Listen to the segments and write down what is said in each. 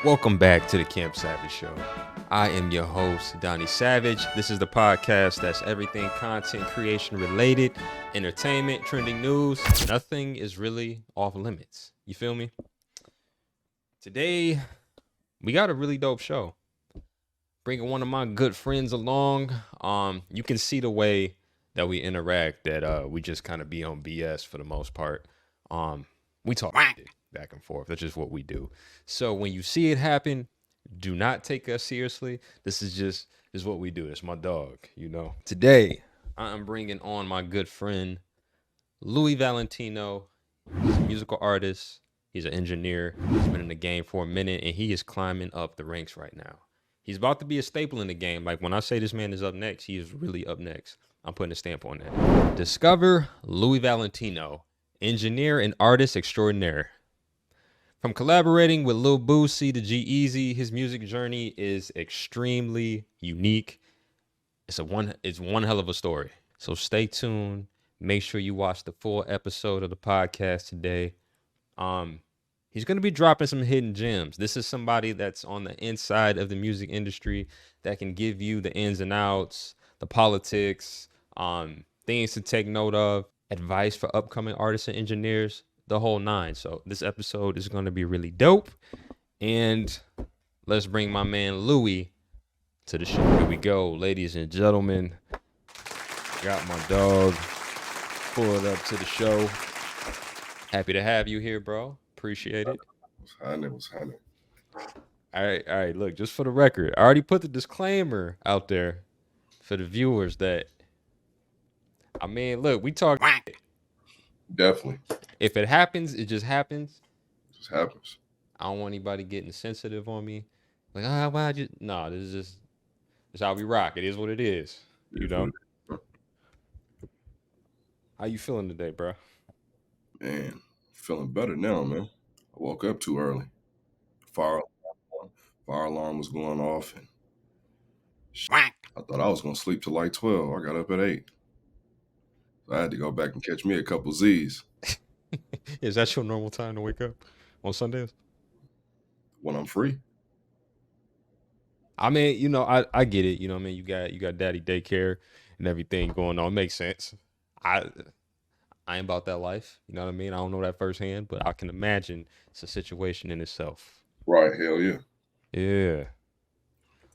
Welcome back to the Camp Savage Show. I am your host, Donny Savage. This is the podcast that's everything content creation related, entertainment, trending news. Nothing is really off limits. You feel me? Today, we got a really dope show. Bringing one of my good friends along. You can see the way that we interact that we just kind of be on BS for the most part. We talk back and forth. That's just what we do. So when you see it happen, do not take us seriously. This is what we do. It's my dog, you know. Today, I'm bringing on my good friend Louie Valentino. He's a musical artist. He's an engineer. He's been in the game for a minute, and he is climbing up the ranks right now. He's about to be a staple in the game. Like when I say this man is up next, he is really up next. I'm putting a stamp on that. Discover Louie Valentino, engineer and artist extraordinaire. From collaborating with Lil Boosie to G-Eazy, his music journey is extremely unique. It's one hell of a story. So stay tuned. Make sure you watch the full episode of the podcast today. He's going to be dropping some hidden gems. This is somebody that's on the inside of the music industry that can give you the ins and outs, the politics, things to take note of, advice for upcoming artists and engineers, the whole nine. So this episode is going to be really dope. And let's bring my man Louie to the show. Here we go, ladies and gentlemen. Got my dog pulled up to the show. Happy to have you here, bro. Appreciate it. What's happening? All right. Look, just for the record, I already put the disclaimer out there for the viewers that, I mean, look, we talk. Definitely. If it happens, it just happens. It just happens. I don't want anybody getting sensitive on me. Like, why just no, this is how we rock. It is what it is. You know? How you feeling today, bro? Man, feeling better now, man. I woke up too early. Fire alarm was going off, and I thought I was gonna sleep till like 12. I got up at 8. So I had to go back and catch me a couple Z's. Is that your normal time to wake up on Sundays? When I'm free. I mean, you know, I get it. You know what I mean? You got daddy daycare and everything going on. It makes sense. I ain't about that life. You know what I mean? I don't know that firsthand, but I can imagine it's a situation in itself. Right, hell yeah. Yeah.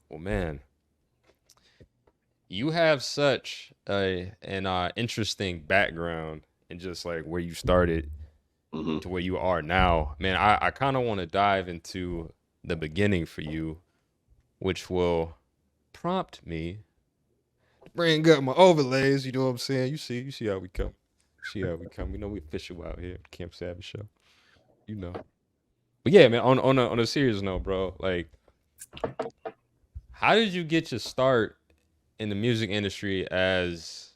Well, man, you have such an interesting background and just like where you started to where you are now. Man, I kind of want to dive into the beginning for you, which will prompt me to bring up my overlays. You know what I'm saying? You see how we come. We know we official out here, Camp Savage Show. You know. But yeah, man, on a serious note, bro, like, how did you get your start in the music industry as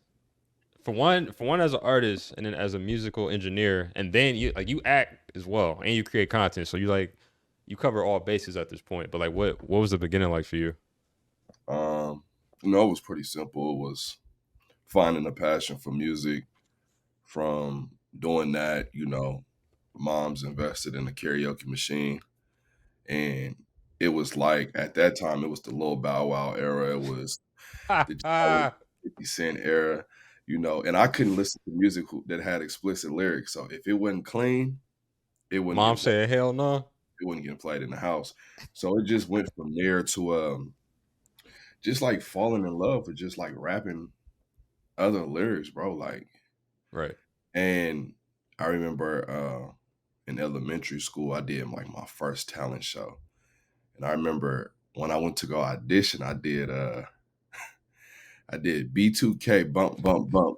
for one as an artist and then as a musical engineer, and then you act as well and you create content, so you cover all bases at this point. But like, what was the beginning like for you? It was pretty simple. It was finding a passion for music. From doing that, mom's invested in a karaoke machine, and it was like at that time it was the Lil Bow Wow era. It was the 50 Cent era, and I couldn't listen to music that had explicit lyrics. So if it wasn't clean, it wouldn't. Mom said, "Hell no." It wouldn't get played in the house. So it just went from there to just like falling in love with just like rapping other lyrics, bro. Like, right. And I remember in elementary school, I did like my first talent show. And I remember when I went to go audition, I did B2K Bump Bump Bump.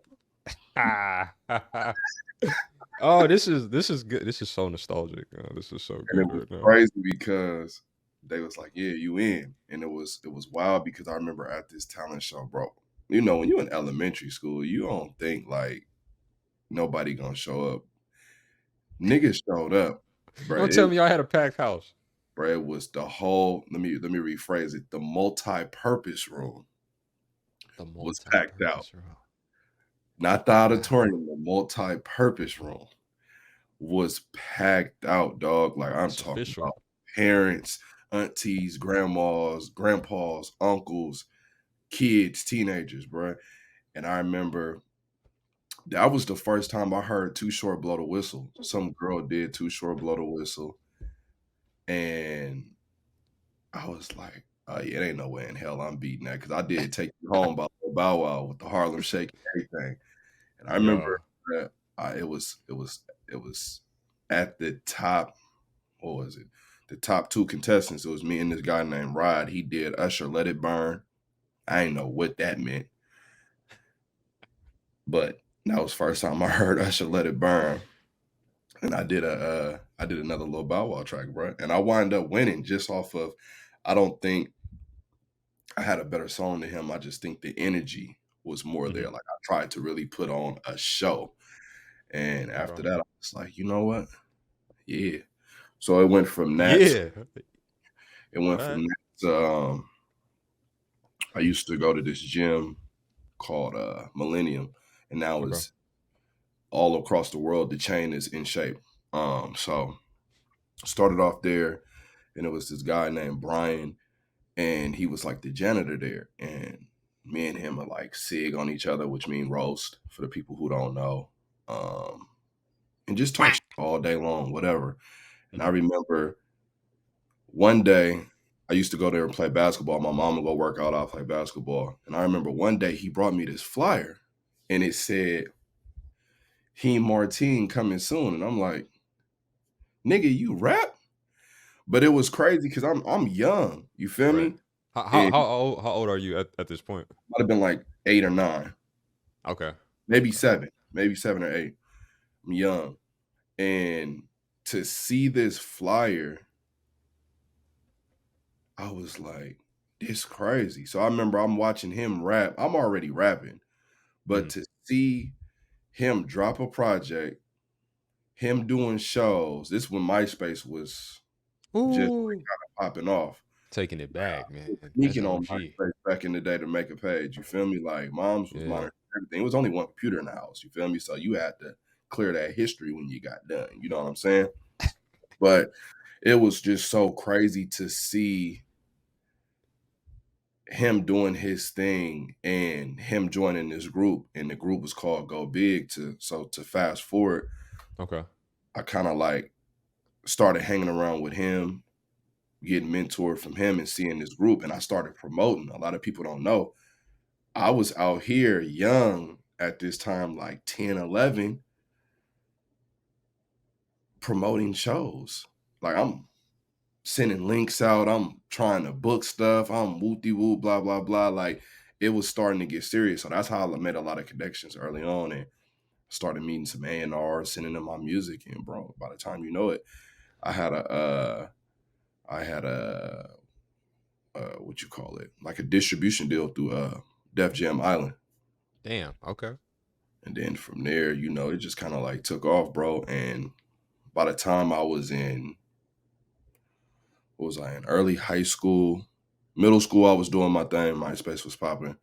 Oh, this is good. This is so nostalgic. This is so good. And it was crazy because they was like, "Yeah, you in," and it was wild because I remember at this talent show, bro. When you're in elementary school, you don't think like nobody gonna show up. Niggas showed up, bro. Don't tell me y'all had a packed house. Bro, it was the whole. Let me rephrase it. The multi-purpose room was packed out. Not the auditorium, the multi-purpose room. was packed out, dog. Like I'm It's talking official. about parents, aunties, grandmas, grandpas, uncles, kids, teenagers, bro. And I remember that was the first time I heard Too Short blow the whistle. Some girl did Too Short blow the whistle, and I was like, "Oh yeah, it ain't no way in hell I'm beating that," because I did Take You Home by Lil Bow Wow with the Harlem Shake and everything. And I Yeah. remember that it was at the top. What was it? The top two contestants. It was me and this guy named Rod. He did Usher Let It Burn. I didn't know what that meant, but that was the first time I heard Usher Let It Burn. And I did another Lil Bow Wow track, bro. And I wind up winning just off of I don't think I had a better song than him. I just think the energy was more Hmm. there. Like I tried to really put on a show. And Okay. after that, I was like, you know what? Yeah. So it went from that to Yeah. it went All right. from that to I used to go to this gym called Millennium, and now Okay. it's all across the world. The chain is in shape. So started off there, and it was this guy named Brian, and he was like the janitor there. And me and him are like sig on each other, which mean roast for the people who don't know. Um, and just talk shit all day long, whatever. And I Hmm. remember one day I used to go there and play basketball. My mom would go work out, I'll play basketball. And I remember one day he brought me this flyer and it said, He Martine coming soon. And I'm like, nigga, you rap? But it was crazy because I'm young. You feel Right. me? How And how old how old are you at this point? might have been like 8 or 9, Okay. maybe Okay. 7, maybe 7 or 8. I'm young. And to see this flyer, I was like, this crazy. So I remember I'm watching him rap. I'm already rapping, but Hmm. to see him drop a project, him doing shows, this when MySpace was just Ooh. like popping off. Taking it back, man. That's Sneaking on OG. MySpace back in the day to make a page. You feel me? Like mom's was Yeah. monitoring everything. It was only one computer in the house. You feel me? So you had to clear that history when you got done. You know what I'm saying? But it was just so crazy to see him doing his thing and him joining this group, and the group was called Go Big. To fast forward, Okay. I kind of like started hanging around with him, getting mentored from him and seeing this group, and I started promoting. A lot of people don't know. I was out here young at this time, like 10, 11, promoting shows. Like I'm sending links out, I'm trying to book stuff, I'm whoop-de whoop, blah, blah, blah. Like it was starting to get serious. So that's how I made a lot of connections early on and started meeting some A&R, sending them my music. And bro, by the time you know it, I had a I had a what you call it, like a distribution deal through Def Jam Island. Damn. Okay. And then from there, you know, it just kind of like took off, bro. And by the time I was in, what was I in? Early high school, middle school, I was doing my thing. MySpace was popping.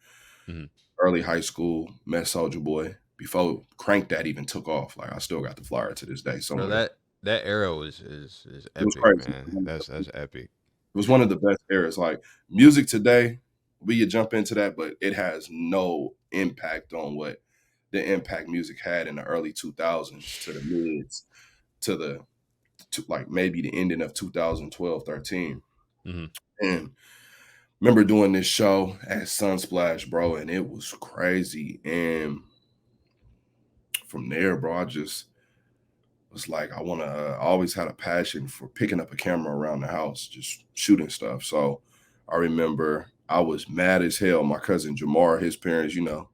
Hmm. Early high school, met Soldier Boy. Before Crank That even took off, like I still got the flyer to this day Bro, somewhere. that era is It was epic, crazy. man. That's epic. It was one of the best eras. Like music today, we could jump into that, but it has no impact on what the impact music had in the early 2000s to the mids to the to like maybe the ending of 2012, 13. Hmm. And remember doing this show at Sunsplash, bro, and it was crazy. And from there, bro, I just was like, I want to, I always had a passion for picking up a camera around the house, just shooting stuff. So I remember I was mad as hell. My cousin Jamar, his parents, you know,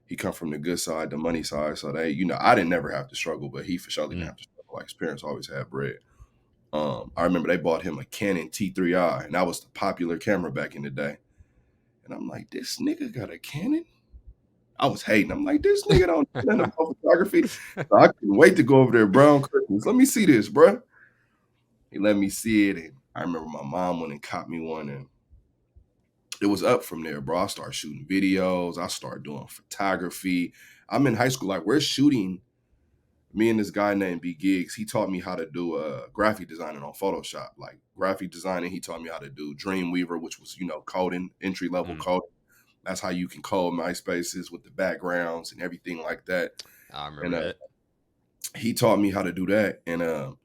he come from the good side, the money side. So they, you know, I didn't never have to struggle, but he for sure didn't Hmm. have to struggle. Like his parents always had bread. I remember they bought him a Canon T3i, and that was the popular camera back in the day. And I'm like, this nigga got a Canon? I was hating. I'm like, this nigga don't know nothing about photography. So I couldn't wait to go over there, brown curtains. Let me see this, bro. He let me see it. And I remember my mom went and caught me one, and it was up from there, bro. I started shooting videos. I started doing photography. I'm in high school. Like, we're shooting Me and this guy named B Gigs, he taught me how to do graphic designing on Photoshop. Like graphic designing, he taught me how to do Dreamweaver, which was, coding, entry level Mm, coding. That's how you can code MySpaces with the backgrounds and everything like that. I remember And that. he taught me how to do that. And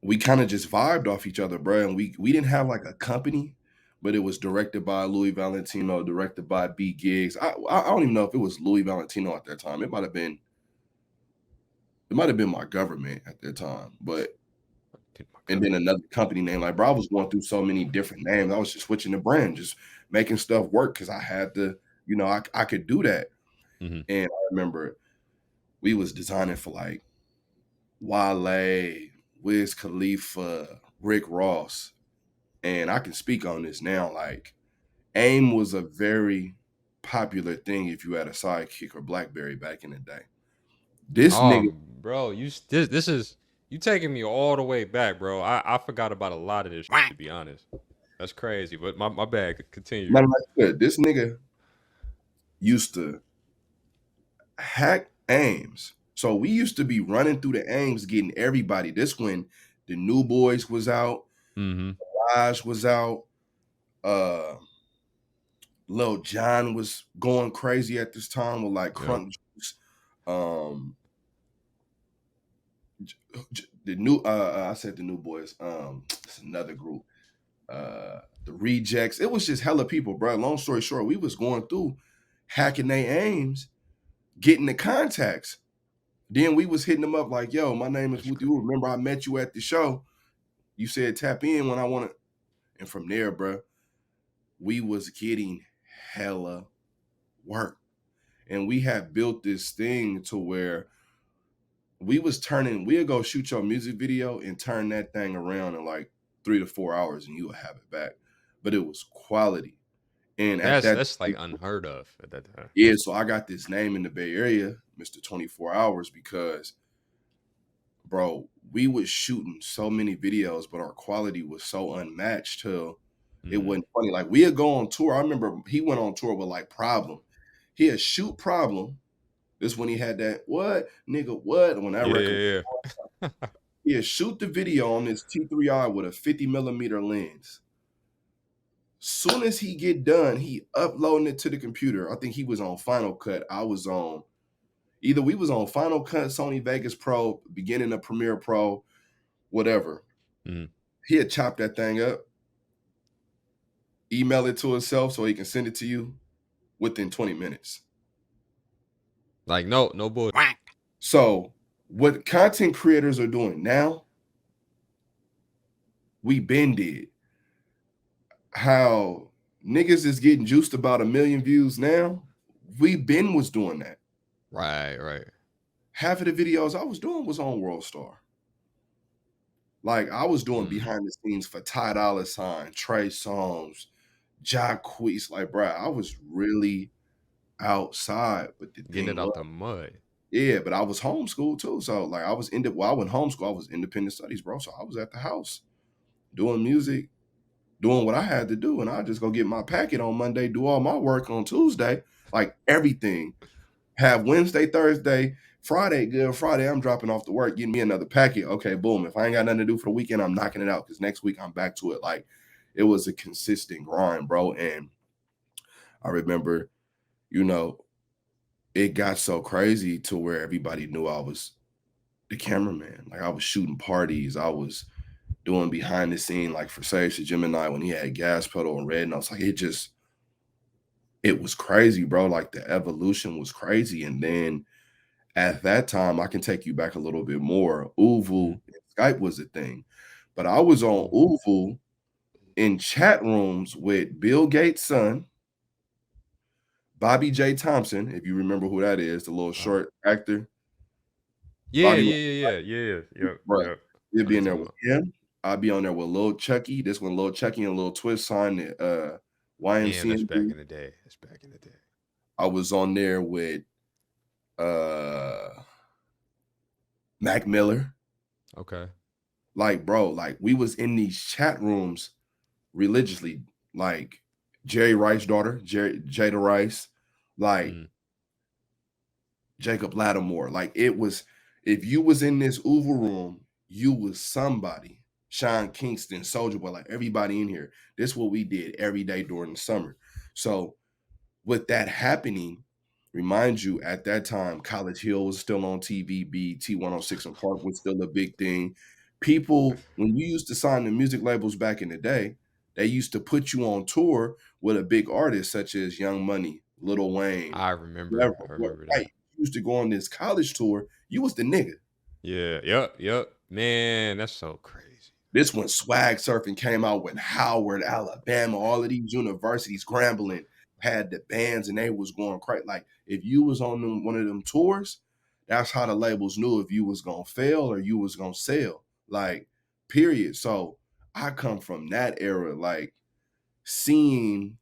we kind of just vibed off each other, bro. And we didn't have like a company, but it was directed by Louie Valentino, directed by B Gigs. I don't even know if it was Louie Valentino at that time. It might have been my government at that time, but Dude, my and then government. another company name. Like, bro, I was going through so many different names. I was just switching the brand, just making stuff work because I had to, I could do that. Hmm. And I remember we was designing for like Wale, Wiz Khalifa, Rick Ross. And I can speak on this now. Like, AIM was a very popular thing if you had a sidekick or Blackberry back in the day. This nigga, Bro, this is you taking me all the way back, bro. I forgot about a lot of this shit, to be honest. That's crazy, but my bad. Continue. not like good. This nigga used to hack AIMs. So we used to be running through the AIMs getting everybody. This when the New Boys was out, Mm-hmm. Raj was out, uh Lil Jon was going crazy at this time with like Yep. Crunk Juice. Um the new I said the New Boys. It's another group. The Rejects. It was just hella people, bro. Long story short, we was going through hacking their AIMs, getting the contacts. Then we was hitting them up like, yo, my name is That's Wooty Woo. crazy. Remember I met you at the show. You said tap in when I want to. And from there, bro, we was getting hella work. And we had built this thing to where we'd go shoot your music video and turn that thing around in like 3 to 4 hours and you would have it back. But it was quality. And at that, That's like unheard of at that time. yeah, so I got this name in the Bay Area, Mr. 24 Hours, because bro, we was shooting so many videos, but our quality was so unmatched till it Mm-hmm. wasn't funny. Like we'd go on tour. I remember he went on tour with like Problem. He'd shoot Problem. This when he had that what nigga what when that Yeah, record. yeah, yeah. He'd shoot the video on this T3i with a 50 millimeter lens. Soon as he get done, he uploading it to the computer. I think he was on Final Cut. I was on either we was on Final Cut, Sony Vegas Pro, beginning of Premiere Pro, whatever. Mhm. He'd chop that thing up, email it to himself so he can send it to you within 20 minutes. Like no bull. So what content creators are doing now, we been did. How niggas is getting juiced about 1 million views now, we been was doing that. Right, right. Half of the videos I was doing was on World Star. Like I was doing Mm. behind the scenes for Ty Dolla Sign, Trey Songz, Jacquees. Like, bro, I was really outside. But the Getting thing it was, out the mud. yeah, but I was homeschooled too. So like I was while I went homeschool, I was independent studies, bro. So I was at the house doing music, doing what I had to do. And I just go get my packet on Monday, do all my work on Tuesday, like everything. Have Wednesday, Thursday, Friday, good Friday. I'm dropping off to work, getting me another packet. Okay, boom. If I ain't got nothing to do for the weekend, I'm knocking it out because next week I'm back to it. Like it was a consistent grind, bro. And I remember, you know, it got so crazy to where everybody knew I was the cameraman. Like I was shooting parties. I was doing behind the scene, like for Sage to Gemini when he had gas pedal and red. And I was like, it was crazy, bro. Like the evolution was crazy. And then at that time, I can take you back a little bit more. Mhm. Uvu and Skype was a thing. But I was on Ooh. Uvu in chat rooms with Bill Gates' son, Bobby J. Thompson, if you remember who that is, the little Uh, short actor. yeah, Bobby, yeah, yeah, yeah, yeah. Yep, bro, yep. he'd I know be you're in there talking with about. him. I'd be on there with Lil Chucky. This one, Lil Chucky and Lil Twist signed the Damn, that's back YMCMB. in the day. That's back in the day. I was on there with uh Mac Miller. Okay. Like, bro, like we was in these chat rooms religiously, like Jerry Rice's daughter, Jada Rice, like Mm. Jacob Lattimore. Like it was, if you was in this Uber room, you was somebody. Sean Kingston, Soldier Boy, like everybody in here. This is what we did every day during the summer. So with that happening, remind you at that time, College Hill was still on TV, BT 106 and Park was still a big thing. People, when you used to sign the music labels back in the day, they used to put you on tour with a big artist such as Young Money, Lil Wayne, I remember. whoever. I remember Right. that. You used to go on this college tour, you was the nigga. Yeah. Yep. Yep. Man, that's so crazy. This when swag surfing came out when Howard, Alabama, all of these universities Grambling had the bands and they was going crazy. Like if you was on one of them tours, that's how the labels knew if you was gonna fail or you was gonna sell. Like, period. So I come from that era, like seeing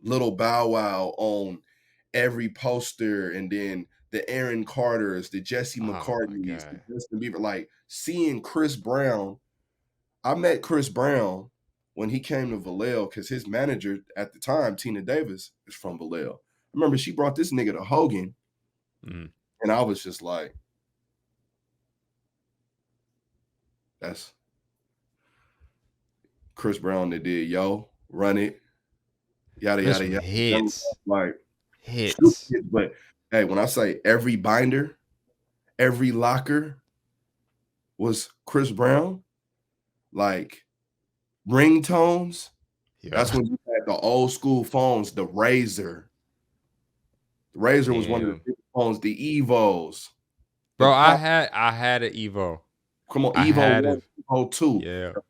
Little Bow Wow on every poster, and then the Aaron Carters, the Jesse Oh my McCartneys, the god. Justin Bieber, like seeing Chris Brown. I met Chris Brown when he came to Vallejo because his manager at the time, Tina Davis, is from Vallejo. I remember she brought this nigga to Hogan, Mm. and I was just like, that's Chris Brown that did Yo, Run It, yada, There's yada, some yada. hits. Like, Hits. but hey, when I say every binder, every locker was Chris Brown, like ringtones, Yeah. that's when you had the old school phones, the Razor. The Razor was one of the Damn. big phones, the Evos, the Bro, I Palm. had I had an Evo. Come on, I Evo had 1, a Evo 2, yeah. the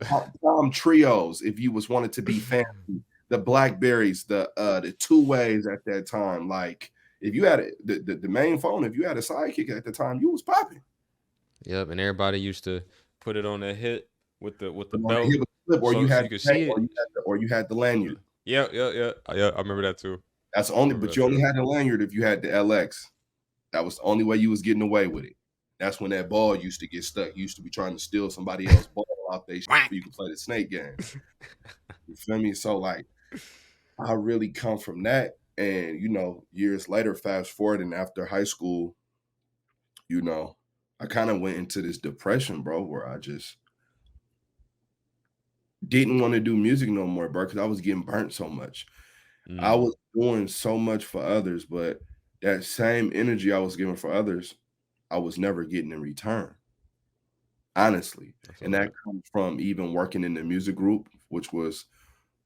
Palm Trios, if you was wanted to be fancy, the Blackberries, the two ways at that time. Like if you had the main phone, if you had a sidekick at the time, you was popping. Yep, and everybody used to put it on the hit with the But on the belt hip of the flip, or so you so had you could the see it. or you had the lanyard. Yeah, yeah, yeah. Yeah, I remember that too. That's I only, remember but that you only too. had the lanyard if you had the LX. That was the only way you was getting away with it. That's when that ball used to get stuck. You used to be trying to steal somebody else's ball out there so Whack. you can play the snake game. You feel me? So like I really come from that. And years later, fast forward and after high school, you know, I kind of went into this depression, bro, where I just didn't want to do music no more, bro, because I was getting burnt so much. I Mm, was doing so much for others, but that same energy I was giving for others, I was never getting in return, honestly. I feel And that that. comes from even working in the music group, which was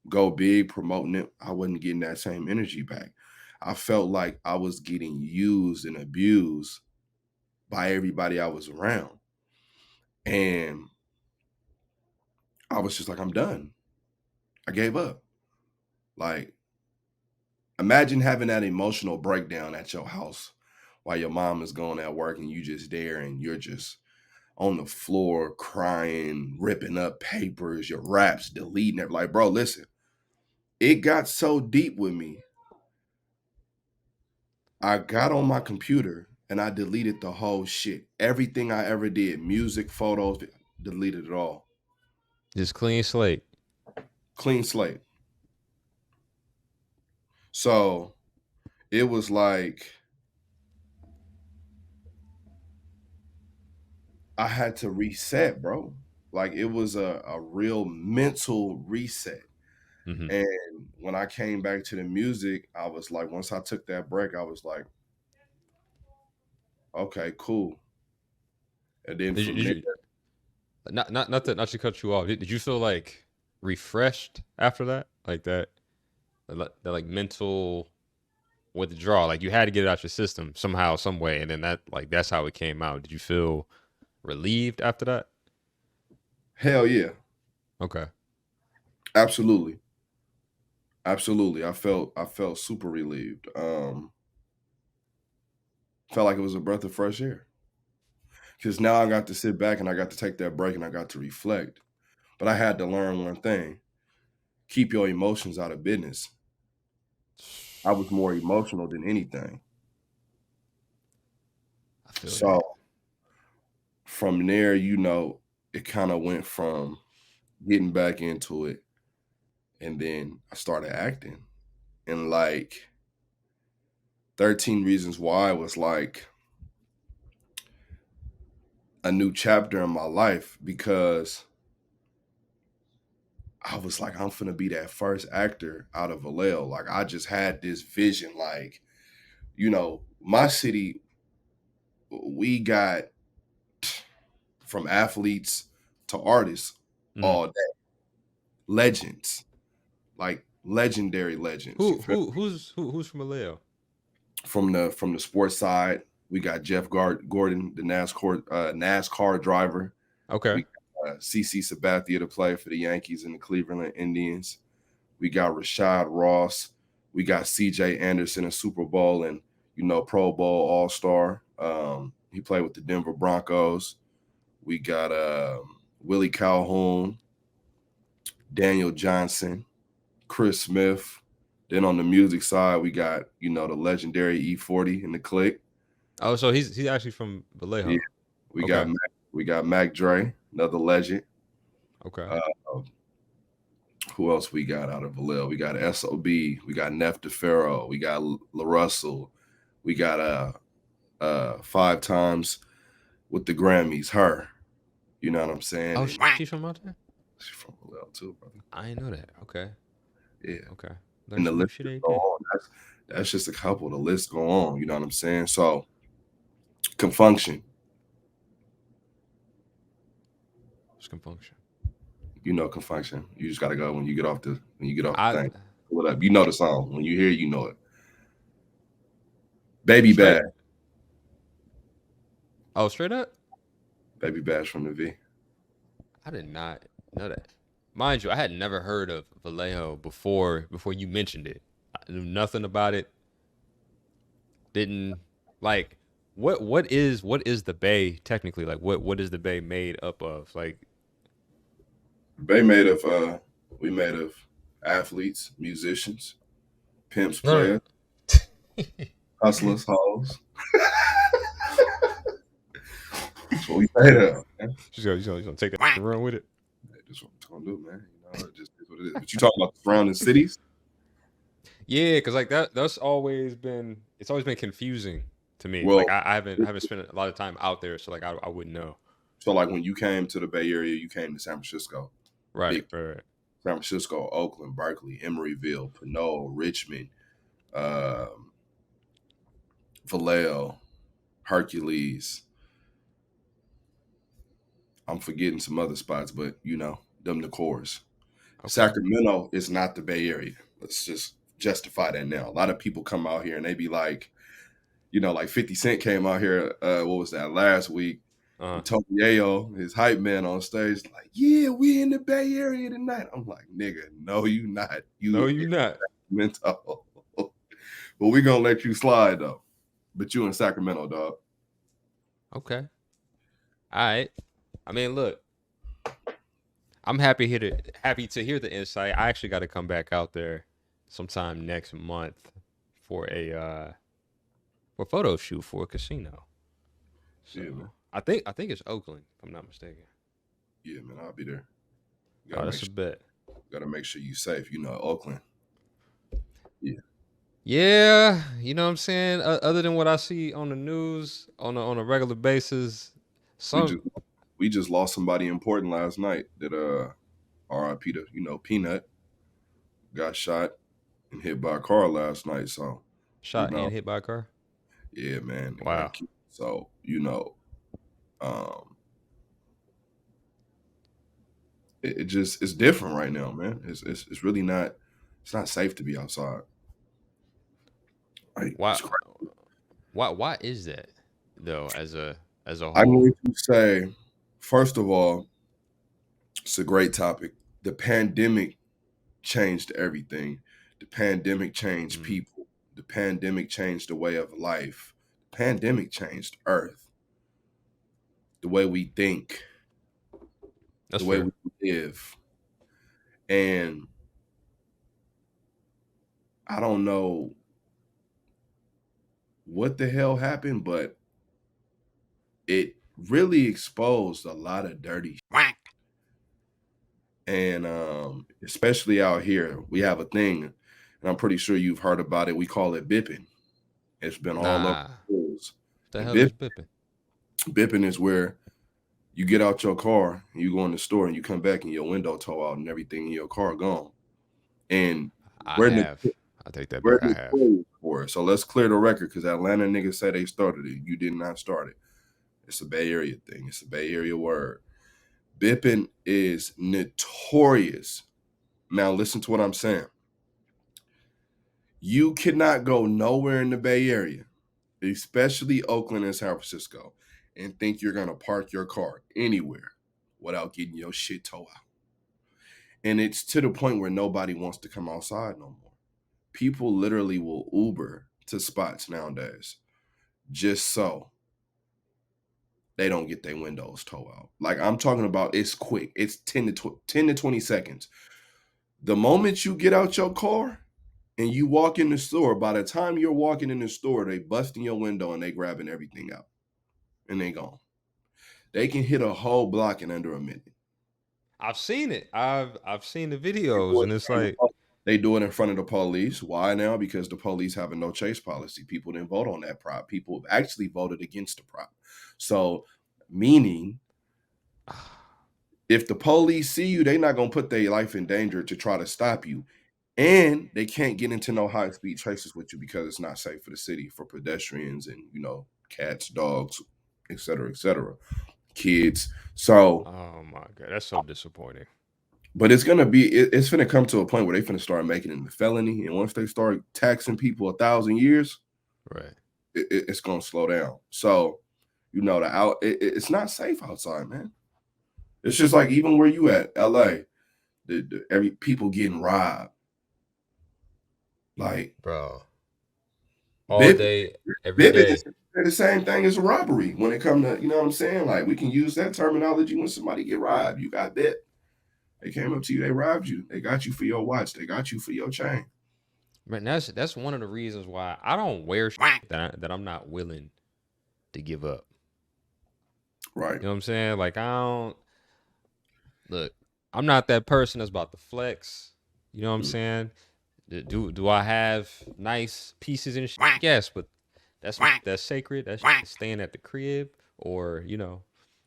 go big, promoting it. I wasn't getting that same energy back. I felt like I was getting used and abused by everybody I was around. And I was just like, I'm done. I gave up. Like, imagine having that emotional breakdown at your house while your mom is going at work and you just there and you're just on the floor crying, ripping up papers, your raps, deleting it. Like, bro, listen, it got so deep with me. I got on my computer and I deleted the whole shit. Everything I ever did, music, photos, deleted it all. Just clean slate. Clean slate. So it was like I had to reset, bro. Like it was a real mental reset. Hmm. And when I came back to the music, I was like, once I took that break, I was like, okay, cool. And then Did you, from did there, you not to cut you off? Did you feel like refreshed after that? Like that like mental withdrawal. Like you had to get it out your system somehow, some way, and then that's how it came out. Did you feel relieved after that? hell yeah, Okay. absolutely. Absolutely. I felt super relieved. Felt like it was a breath of fresh air. Because now I got to sit back and I got to take that break and I got to reflect. But I had to learn one thing: keep your emotions out of business. I was more emotional than anything. I feel So that. from there, it kind of went from getting back into it, and then I started acting. And like 13 Reasons Why was like a new chapter in my life because I was like, I'm finna be that first actor out of Vallejo. Like, I just had this vision. Like, my city, we got from athletes to artists Mm. all day, legends, like legendary legends. You Who feel who who's who, who's from Vallejo? from the sports side, we got Jeff Gordon, the NASCAR driver. Okay. We got CC Sabathia to play for the Yankees and the Cleveland Indians. We got Rashad Ross. We got CJ Anderson, a Super Bowl and Pro Bowl All Star. He played with the Denver Broncos. We got Willie Calhoun, Daniel Johnson, Chris Smith. Then on the music side, we got the legendary E40 in the Click. Oh, so he's actually from Yeah, Vallejo. we got Okay. Mac Dre, another legend. Okay. Uh, who else we got out of Vallejo? We got SOB. We got Neff DeFaro. We got La Russell. We got 5 times with the Grammys. Her, you know what I'm saying? Oh, And she's from out there. she's from Vallejo too, brother. I didn't know that. Okay. Yeah, Okay. Learn and the some new list shit just every go day. on. That's just a couple. The list go on. You know what I'm saying? So, Confunction. What's function? Confunction. You just gotta go when you get off the I thing. Pull it up. You know the song. When you hear it, you know it. Baby straight. Bad. Oh, straight up. Baby Bad's from the V. I did not know that. Mind you, I had never heard of Vallejo before you mentioned it. I knew nothing about it. Didn't like what is the Bay technically? Like what is the Bay made up of? Like Bay made of we made of athletes, musicians, pimps, no, players, hustlers, hoes. That's what we made of. Man. she's gonna take that and run with it. Hey, that's what I'm gonna do, man. It just is what it is. But you talking about the surrounding cities? Yeah, because like that's always been confusing to me. Well, Like I haven't spent a lot of time out there, so like I wouldn't know. so like when you came to the Bay Area, you came to San Francisco. Right, Big right, right. San Francisco, Oakland, Berkeley, Emeryville, Pinot, Richmond, um, Vallejo, Hercules. I'm forgetting some other spots, but them the cores. Okay. Sacramento is not the Bay Area. Let's just justify that now. A lot of people come out here and they be like, like 50 Cent came out here, what was that, last week? Uh-huh. And Tony Ayo, his hype man on stage, like, yeah, we in the Bay Area tonight. I'm like, nigga, no, you not. No, You you not. mental. But we gonna let you slide though. But you in Sacramento, dog. Okay. All right. I mean, look, I'm happy to hear the insight. I actually got to come back out there sometime next month for a photo shoot for a casino. Yeah, man. So I think it's Oakland, if I'm not mistaken. Yeah, man, I'll be there. You Oh, gotta make that's a sure bet. you safe. Oakland. Yeah. Yeah, you know what I'm saying. Other than what I see on the news on a regular basis, We some just we just lost somebody important last night that RIP to, Peanut got shot and hit by a car last night. So, you shot know, and hit by a car. yeah, man, and got Wow. killed. So, um, it just it's different right now, man. It's really not it's not safe to be outside. Like Why it's crazy. why is that though as a I'm whole? going to say, first of all, it's a great topic. The pandemic changed everything. The pandemic changed Mm, people. The pandemic changed the way of life. The pandemic changed Earth, the way we think, that's the way we fair. live. And I don't know what the hell happened, but it really exposed a lot of dirty shit. And especially out here, we have a thing, and I'm pretty sure you've heard about it. We call it bipping. It's been all over Nah. the news. The And hell is bipping? bipping is where you get out your car and you go in the store and you come back and your window toe out and everything in your car gone. And I we're have. I take that we're back. I have. notorious for it. So let's clear the record because Atlanta niggas say they started it. You did not start it. It's a Bay Area thing. It's a Bay Area word. Bipping is notorious. Now listen to what I'm saying. You cannot go nowhere in the Bay Area, especially Oakland and San Francisco, and think you're gonna park your car anywhere without getting your shit towed out. And it's to the point where nobody wants to come outside no more. People literally will Uber to spots nowadays just so they don't get their windows towed out. Like I'm talking about it's quick. It's 10 to 20 seconds. The moment you get out your car and you walk in the store, by the time you're walking in the store, they busting your window and they grabbing everything out and they gone. They can hit a whole block in under a minute. I've seen it. I've seen the They videos, do it and in it's front of like, the they do it in front of the police. Why now? Because the police have a no chase policy. People didn't vote on that prop. People actually voted against the prop. So, meaning, if the police see you, they're not gonna put their life in danger to try to stop you. And they can't get into no high speed chases with you because it's not safe for the city for pedestrians and cats, dogs, etc., kids. So, oh my god, that's so disappointing. but it's gonna come to a point where they finna start making it a felony, and once they start taxing people 1,000 years, Right. it's gonna slow down. So, it's not safe outside, man. It's just like even where you at, LA, every people getting robbed, like Bro. All Bipping. day, every Bipping is day. the same thing as a robbery when it comes to, what I'm saying? Like we can use that terminology when somebody get robbed. You got bit. They came up to you, they robbed you, they got you for your watch, they got you for your chain. Man, that's one of the reasons why I don't wear that I'm not willing to give up. Right. You know what I'm saying? Like I don't look. I'm not that person that's about to flex. You know what I'm Mm. saying? Do I have nice pieces and shit? Yes, but that's sacred. That's staying at the crib or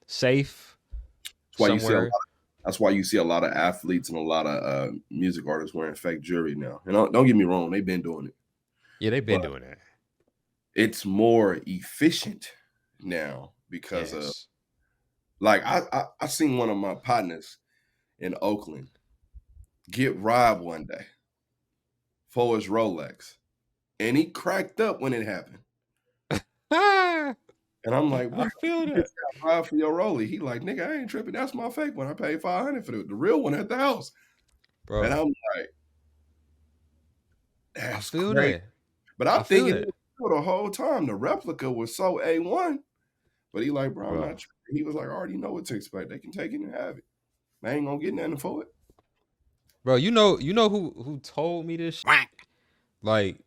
safe That's why you see a lot. somewhere. That's why you see a lot of athletes and a lot of music artists wearing fake jewelry now. And don't get me wrong, they've been doing it, Yeah, they've been but doing that. it's more efficient now because of Yes. like I seen one of my partners in Oakland get robbed one day for his Rolex, and he cracked up when it happened. Ah, And I'm like, bro, I feel you that, just got robbed for your Rollie. He like, nigga, I ain't tripping. That's my fake one. I paid 500 for the real one at the house. And bro. I'm like, I that's feel crazy. that. But I I'm feel thinking it that, was real the whole time. The replica was so A1. But he like, bro, I'm bro. not tripping. He was like, I already know what to expect. They can take it and have it. I ain't gonna get nothing for it. Bro, you know who told me this? Like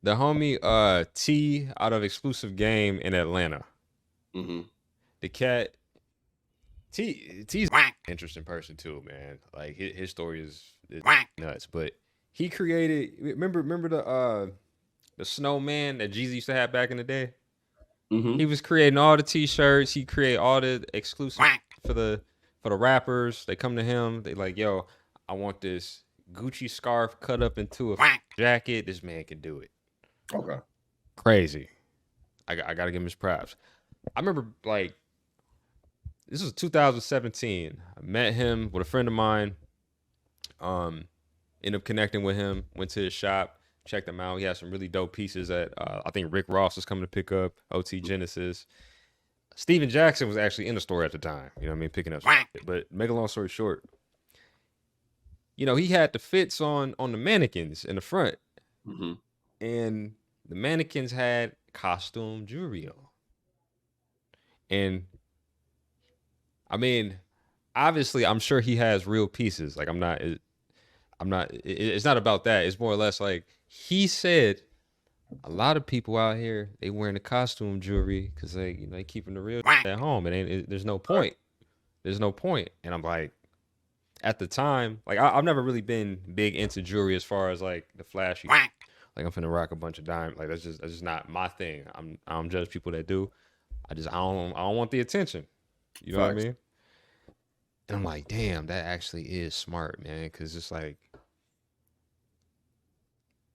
the homie T out of Exclusive Game in Atlanta. Mm-hmm. The cat T's interesting person too, man. Like his story is nuts. But he created. Remember the snowman that Jeezy used to have back in the day. Mm-hmm. He was creating all the T-shirts. He created all the exclusive for the rappers. They come to him. They like, yo, I want this Gucci scarf cut up into a jacket. This man can do it. Okay. Crazy. I gotta give him his props. I remember like this was 2017. I met him with a friend of mine. Um, Ended up connecting with him. Went to his shop, checked him out. He had some really dope pieces that I think Rick Ross was coming to pick up. OT Genesis. Steven Jackson was actually in the store at the time. You know what I mean, picking up. But make a long story short, he had the fits on the mannequins in the front, Mm-hmm. and the mannequins had costume jewelry on. And I mean, obviously, I'm sure he has real pieces. Like I'm not. It's not about that. It's more or less like he said. A lot of people out here they wearing the costume jewelry because they keeping the real at home. There's no point. There's no point. And I'm like, at the time, like I've never really been big into jewelry as far as like the flashy, Like I'm finna rock a bunch of diamonds. Like that's just not my thing. I don't judge people that do. I don't want the attention. You know what I Facts. mean? And I'm like, damn, that actually is smart, man. Because it's like,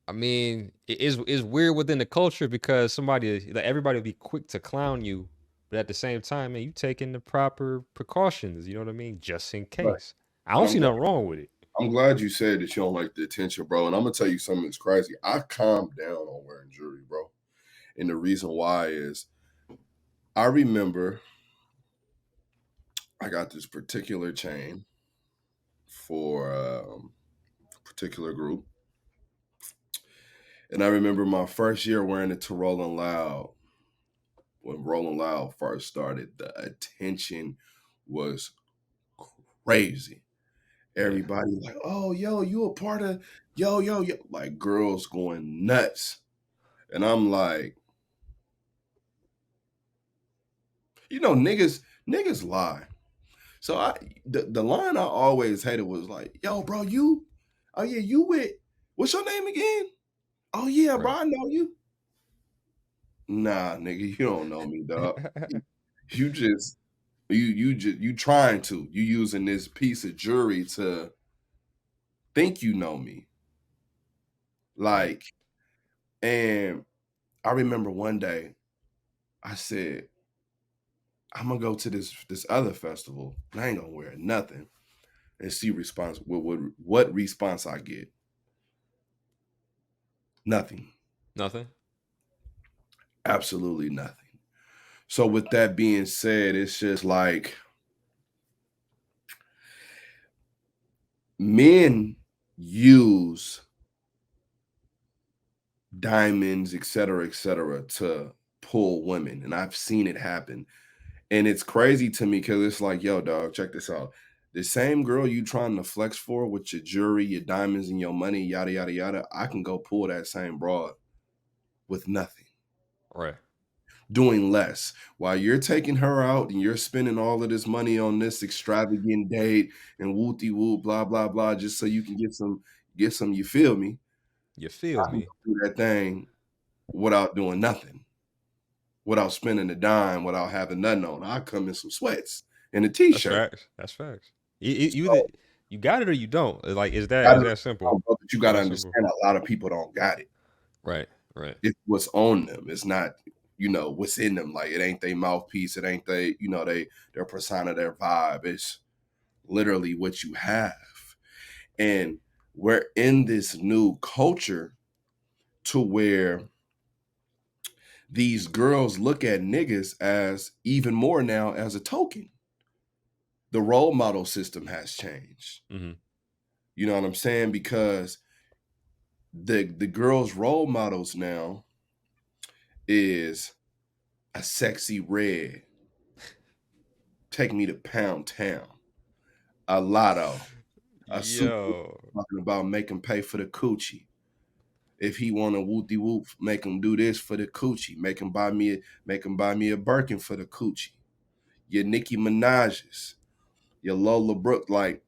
I mean, it's weird within the culture because like everybody will be quick to clown you, but at the same time, man, you taking the proper precautions. You know what I mean, just in Right. case. I And don't see nothing wrong with it. I'm glad you said that you don't like the attention, bro. And I'm gonna tell you something that's crazy. I calmed down on wearing jewelry, bro. And the reason why is I remember I got this particular chain for a particular group. And I remember my first year wearing it to Rolling Loud. When Rolling Loud first started, the attention was crazy. Yeah, Everybody like, oh, yo, you a part of, yo, like girls going nuts. And I'm like, niggas lie. So the line I always hated was like, yo, bro, oh yeah, you with, what's your name again? Oh yeah, bro, right. I know you. Nah, nigga, you don't know me, dog. You just you trying to. You using this piece of jewelry to think you know me. Right. Like, and I remember one day I said, I'm gonna go to this other festival and I ain't gonna wear nothing and see response what response I get. Nothing. Nothing. Absolutely nothing. So with that being said, it's just like men use diamonds, et cetera, to pull women. And I've seen it happen. And it's crazy to me because it's like, yo, dog, check this out. The same girl you trying to flex for with your jewelry, your diamonds, and your money, yada, yada, yada, I can go pull that same broad with nothing, Right. doing less. While you're taking her out and you're spending all of this money on this extravagant date and wooty woo, blah, blah, blah, just so you can get some, you feel me? You feel I can me? go do that thing without doing nothing, without spending a dime, without having nothing on. I come in some sweats and a That's t-shirt. facts. That's facts. You either So you got it or you don't. Like, is that gotta is that simple? but you Is gotta that simple? understand a lot of people don't got it. Right. Right. It's what's on them. It's not, what's in them. Like it ain't their mouthpiece. It ain't their persona, their vibe. It's literally what you have. And we're in this new culture to where these girls look at niggas as even more now as a token. The role model system has changed. Mm-hmm. You know what I'm saying? Because the girls' role models now is a sexy red, take me to Pound Town, a lotto, a super Yo. talking about make him pay for the coochie. If he want a whoopty whoop, make him do this for the coochie. Make him buy me a Birkin for the coochie. Your Nicki Minaj's, your Lola Brooke, like,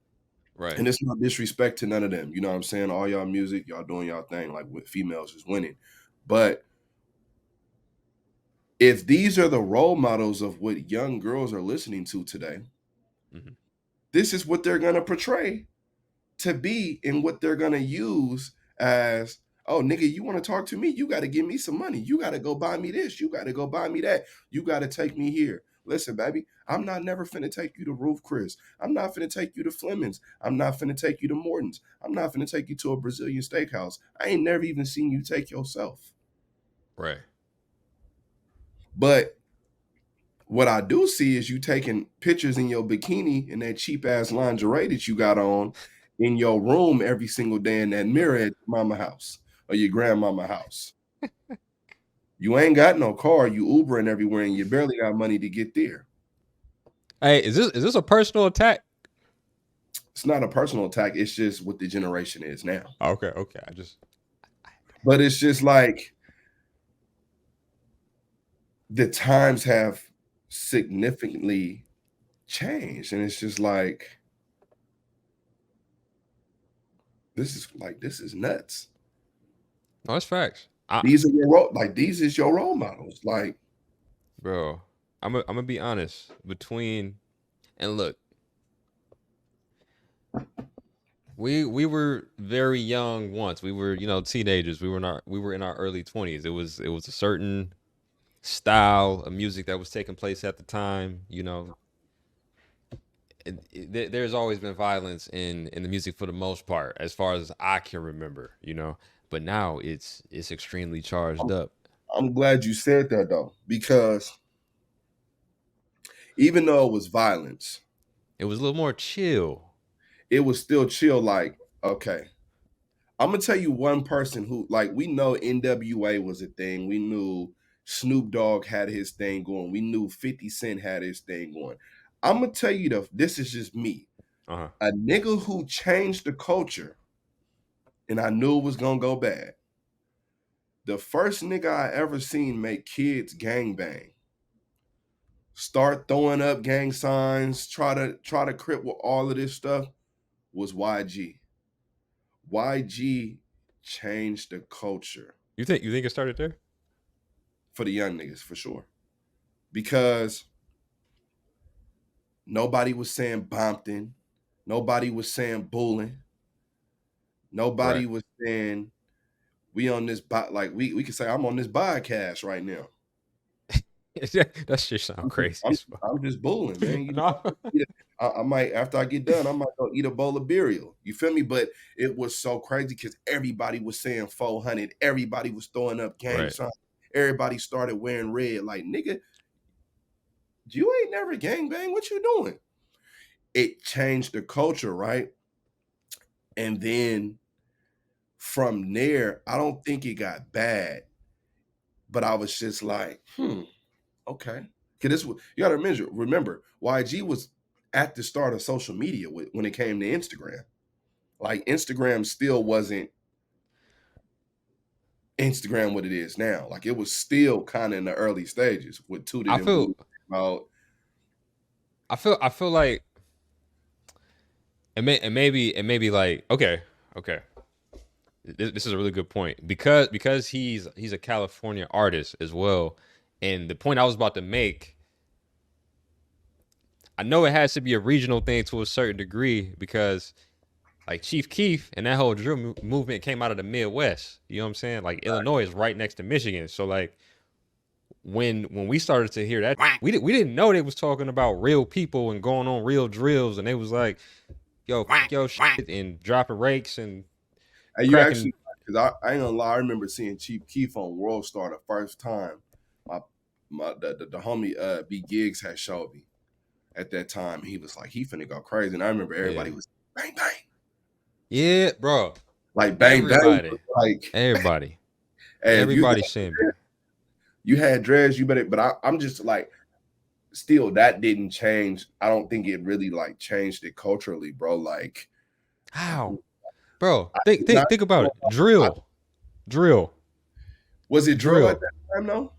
Right. and it's no disrespect to none of them. You know what I'm saying? All y'all music, y'all doing y'all thing, like with females is winning. But if these are the role models of what young girls are listening to today, Mm-hmm. this is what they're gonna portray to be and what they're gonna use as, oh nigga, you want to talk to me, you got to give me some money, you got to go buy me this, you got to go buy me that, you got to take me here. Listen, baby, I'm not never finna take you to Roof Chris, I'm not finna take you to Fleming's, I'm not finna take you to Morton's, I'm not finna take you to a Brazilian steakhouse, I ain't never even seen you take yourself. Right. But what I do see is you taking pictures in your bikini and that cheap ass lingerie that you got on in your room every single day in that mirror at your mama house or your grandmama house. You ain't got no car, you Ubering everywhere, and you barely got money to get there. Hey, is this a personal attack? It's not a personal attack, it's just what the generation is now. Okay. Okay. I just. But it's just like the times have significantly changed, and it's just like this is nuts. No, that's facts. These are these is your role models. Like, Bro, I'm gonna be honest. Between and look, we were very young once. We were, teenagers. We were in our early 20s. It was a certain style of music that was taking place at the time. There's always been violence in the music for the most part, as far as I can remember. But now it's extremely charged I'm, up. I'm glad you said that though, because even though it was violence, It was a little more chill. it was still chill. Like, okay, I'm gonna tell you one person who, like, we know NWA was a thing. We knew Snoop Dogg had his thing going. We knew 50 Cent had his thing going. I'm gonna tell you this is just me. Uh huh. A nigga who changed the culture, and I knew it was gonna go bad. The first nigga I ever seen make kids gang bang, start throwing up gang signs, try to crip with all of this stuff was YG. YG changed the culture You think it started there? for the young niggas for sure. Because nobody was saying Bompton, nobody was saying Bulling, Right. nobody was saying we on this like we could say I'm on this podcast right now. That shit sound I'm just, crazy I'm, as fuck. I'm just bulling, man. No. I might, after I get done, I might go eat a bowl of burial. You feel me? But it was so crazy because everybody was saying 400. Everybody was throwing up gang Right. signs. Everybody started wearing red. Like, nigga, you ain't never gang bang. What you doing? It changed the culture, right? And then from there, I don't think it got bad, but I was just like, okay. Because this, you got to remember, YG was at the start of social media when it came to Instagram. Like, Instagram still wasn't Instagram what it is now. Like, it was still kind of in the early stages with Tooted I and feel Booted about. I feel like it may be like, okay. This is a really good point, because he's a California artist as well, and the point I was about to make, I know it has to be a regional thing to a certain degree, because like Chief Keef and that whole drill movement came out of the Midwest. You know what I'm saying? Like Illinois is right next to Michigan, so like when we started to hear that, we didn't know they was talking about real people and going on real drills, and they was like, yo shit, and dropping rakes and And you cracking. actually, because I ain't gonna lie, I remember seeing Chief Keef on World Star the first time. My, the homie B Gigs had showed me at that time. He was like, he finna go crazy. And I remember Yeah, everybody was bang, bang. yeah, bro. Like, bang, bang. Everybody, Like, everybody, hey, if you everybody sent me. you had dreads, you better. But I'm just like, still, that didn't change. I don't think it really like changed it culturally, bro. Like, How, bro? Think not, think think about it. I, Drill, was it drill at drill. that time though?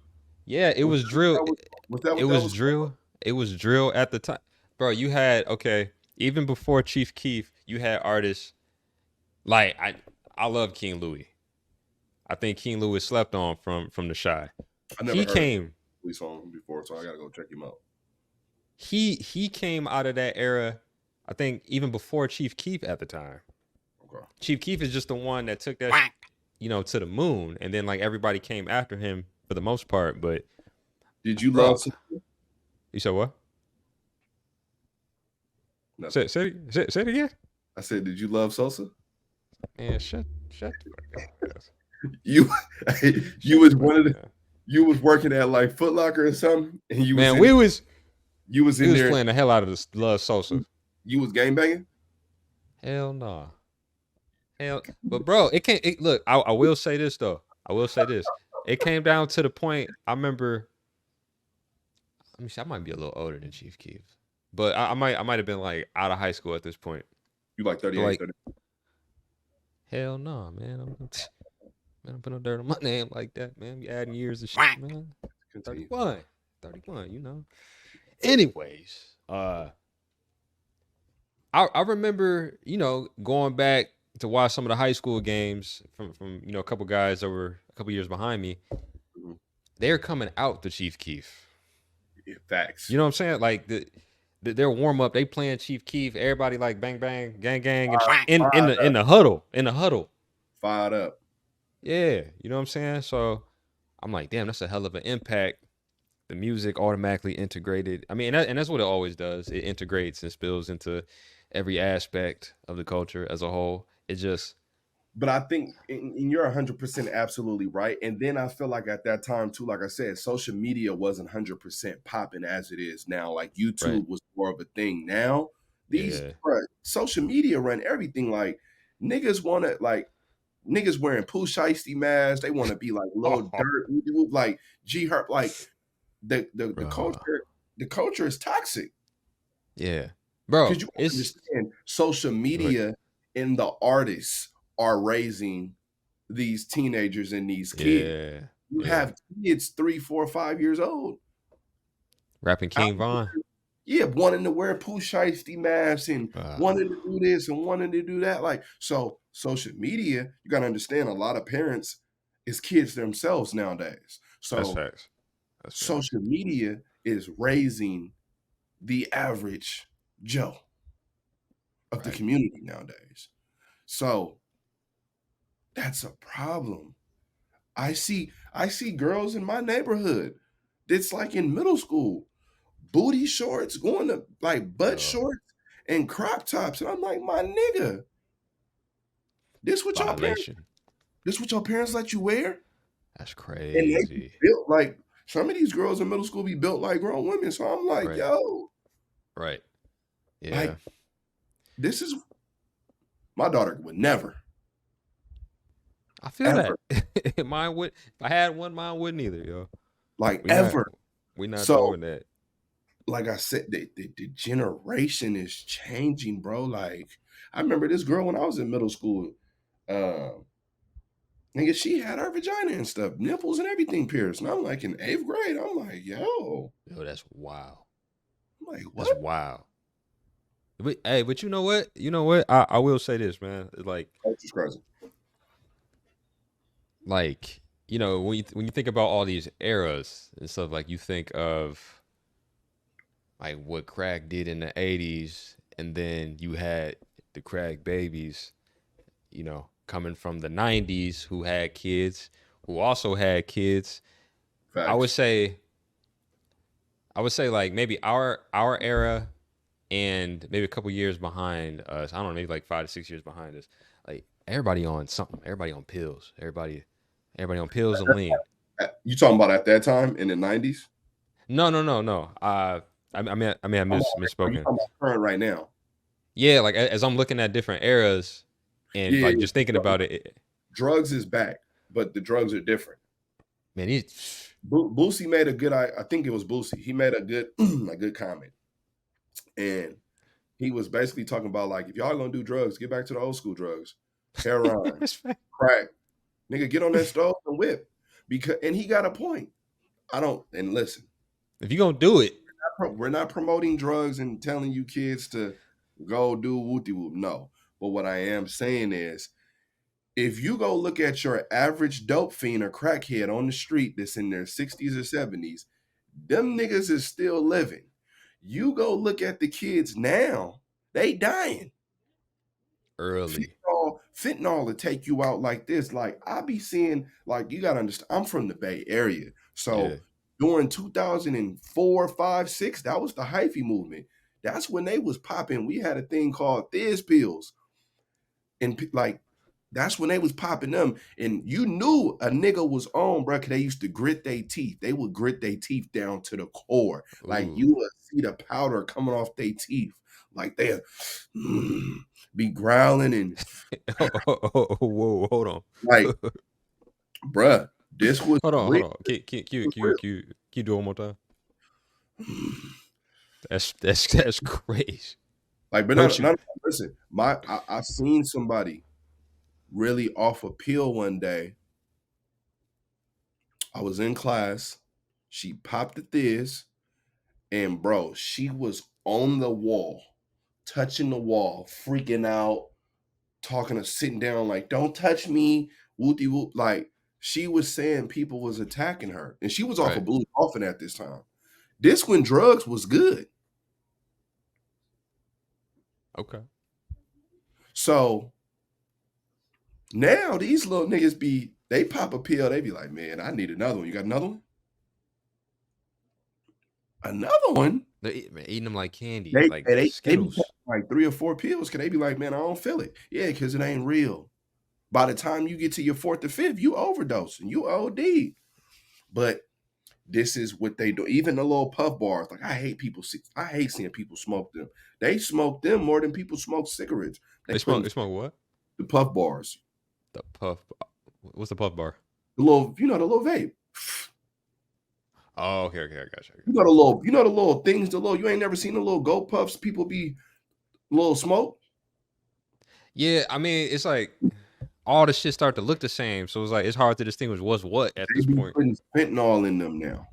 Yeah, it Was was that what drill. that was? Was that It what that was was? drill. It was drill at the time, bro. You had, okay. Even before Chief Keef, you had artists like I love King Louie. I think King Louie is slept on from the Shy. I never He heard of came Louis song before, so I gotta go check him out. he came out of that era. I think even before Chief Keef at the time. Okay. Chief Keef is just the one that took that to the moon, and then like everybody came after him for the most part. But Did you love bro, some you said what? nothing? Say it again. I said, did you love Sosa? Man, shut the fuck up, cuz. You you Shut the was fuck one of the up. you was working at like Foot Locker or something, and Man, we was you was we in was there, playing the hell out of this Love Sosa. you was game banging. Hell no. Hell, but bro, it can't. Look, I will say this though. I will say this. It came down to the point. I remember. Let me see. I might be a little older than Chief Keef, but I might have been like out of high school at this point. You like But 38, like, 30. hell no, man. Man, I'm putting no dirt on my name like that, man. Be adding years of shit, man. Continue. 31, 31. Anyways, I remember, going back. to watch some of the high school games from a couple guys that were a couple years behind me. Mhm. They're coming out to Chief Keef. Yeah, facts. You know what I'm saying? Like their warm up, they playing Chief Keef. Everybody like bang bang, gang gang, and in Fired the in up. the huddle, in the huddle. Fired up. Yeah, you know what I'm saying. So I'm like, damn, that's a hell of an impact. The music automatically integrated. I mean, and that's what it always does. It integrates and spills into every aspect of the culture as a whole. It just But I think, and you're 100% absolutely right. And then I feel like at that time too, like I said, social media wasn't 100% popping as it is now. Like right. YouTube was more of a thing. Now these Yeah. social media run everything. Like niggas want to like niggas wearing Pooh Shiesty masks. They want to be like Lil Oh, Dirt, like G Herb. Like the bro. culture is toxic Yeah, bro. because you It's understand social like, media and the artists are raising these teenagers and these kids. yeah, You yeah. have kids 3, 4, 5 years old. Rapping Out King Von. here, yeah, wanting to wear Pooh Shiesty masks and Uh, wanting to do this and wanting to do that. Like, so social media, you gotta understand a lot of parents is kids themselves nowadays. that's So facts. That's facts. social media is raising the average Joe of the Right. community nowadays. So that's a problem. I see girls in my neighborhood that's like in middle school, booty shorts, going to like butt Yo, shorts and crop tops. And I'm like, my nigga, this what y'all parents violation. this what your parents let you wear? That's And they be crazy. built like some of these girls in middle school be built like grown women. So I'm like, Right. yo, Right. Yeah. like this is my daughter would never, I feel ever, that. Mine would. If I had one, mine wouldn't either. Yo, like we not. ever. We not So doing that. like I said, the generation is changing, bro. Like I remember this girl when I was in middle school. Uh, nigga, she had her vagina and stuff, nipples and everything pierced. And I'm like in 8th grade. I'm like, yo, Yo, that's wild. I'm like, That's what? wild. But hey, but you know what? You know what? I will say this, man. That's just crazy. Like when you think about all these eras and stuff, like you think of like what crack did in the '80s, and then you had the crack babies, coming from the '90s who had kids, who also had kids. I would Facts. say, I would say like maybe our era and maybe a couple years behind us. I don't know, maybe like 5 to 6 years behind us. Like everybody on something. Everybody on pills. Everybody on pills and lean. You talking about at that time in the 90s? No, no, no, no. I I'm you misspoken. talking about current right now? Yeah, like as I'm looking at different eras and Yeah, like yeah. just thinking about it, Drugs is back, but the drugs are different. man, he's Boosie made a good. I think it was Boosie. He made a good a good comment, and he was basically talking about like if y'all gonna do drugs, get back to the old school drugs, heroin, respect. crack, nigga, get on that stove and whip. Because and he got a point. I don't and listen, If you gonna do it, we're not promoting drugs and telling you kids to go do whoopty whoop. No, but what I am saying is if you go look at your average dope fiend or crackhead on the street that's in their 60s or 70s, them niggas is still living. You go look at the kids now, they dying. early. Fentanyl will take you out like this. Like I be seeing, like you gotta understand, I'm from the Bay Area. Yeah. So during 2004, 5, 6, that was the hyphy movement. That's when they was popping. We had a thing called Thiz pills. And like that's when they was popping them, and you knew a nigga was on, bro. Cause they used to grit their teeth. They would grit their teeth down to the core, like Ooh. you would see the powder coming off their teeth, like they be growling and Whoa, hold on. like, bruh, this was Hold on, real. hold on. This was Can you do it one more time? real. That's crazy. Like, but Don't you? not listen. I seen somebody really off a pill one day. I was in class. She popped the Thiz. And bro, she was on the wall, touching the wall, freaking out, talking to sitting down like, don't touch me, whoopty whoop. Like she was saying people was attacking her. And she was off Right. of Blue Dolphin at this time. This when drugs was good. Okay. So now these little niggas they pop a pill, they be like, man, I need another one. You got another one? Another one? They're eating them like candy, They like and they be taking Skittles. like 3 or 4 pills because they be like, man, I don't feel it. Yeah, because it ain't real. By the time you get to your 4th or 5th, you overdose and you OD. But this is what they do. Even the little puff bars, like I hate seeing people smoke them. They smoke them more than people smoke cigarettes. They They put smoke. in They smoke what? the puff bars, The puff. What's the puff bar? the little, the little vape. Oh, okay, okay, I got you. You know the little things, you ain't never seen the little gold puffs people be little smoke. Yeah, I mean, it's like all the shit start to look the same, so it's like it's hard to distinguish what's what at They this be point. putting fentanyl in them now.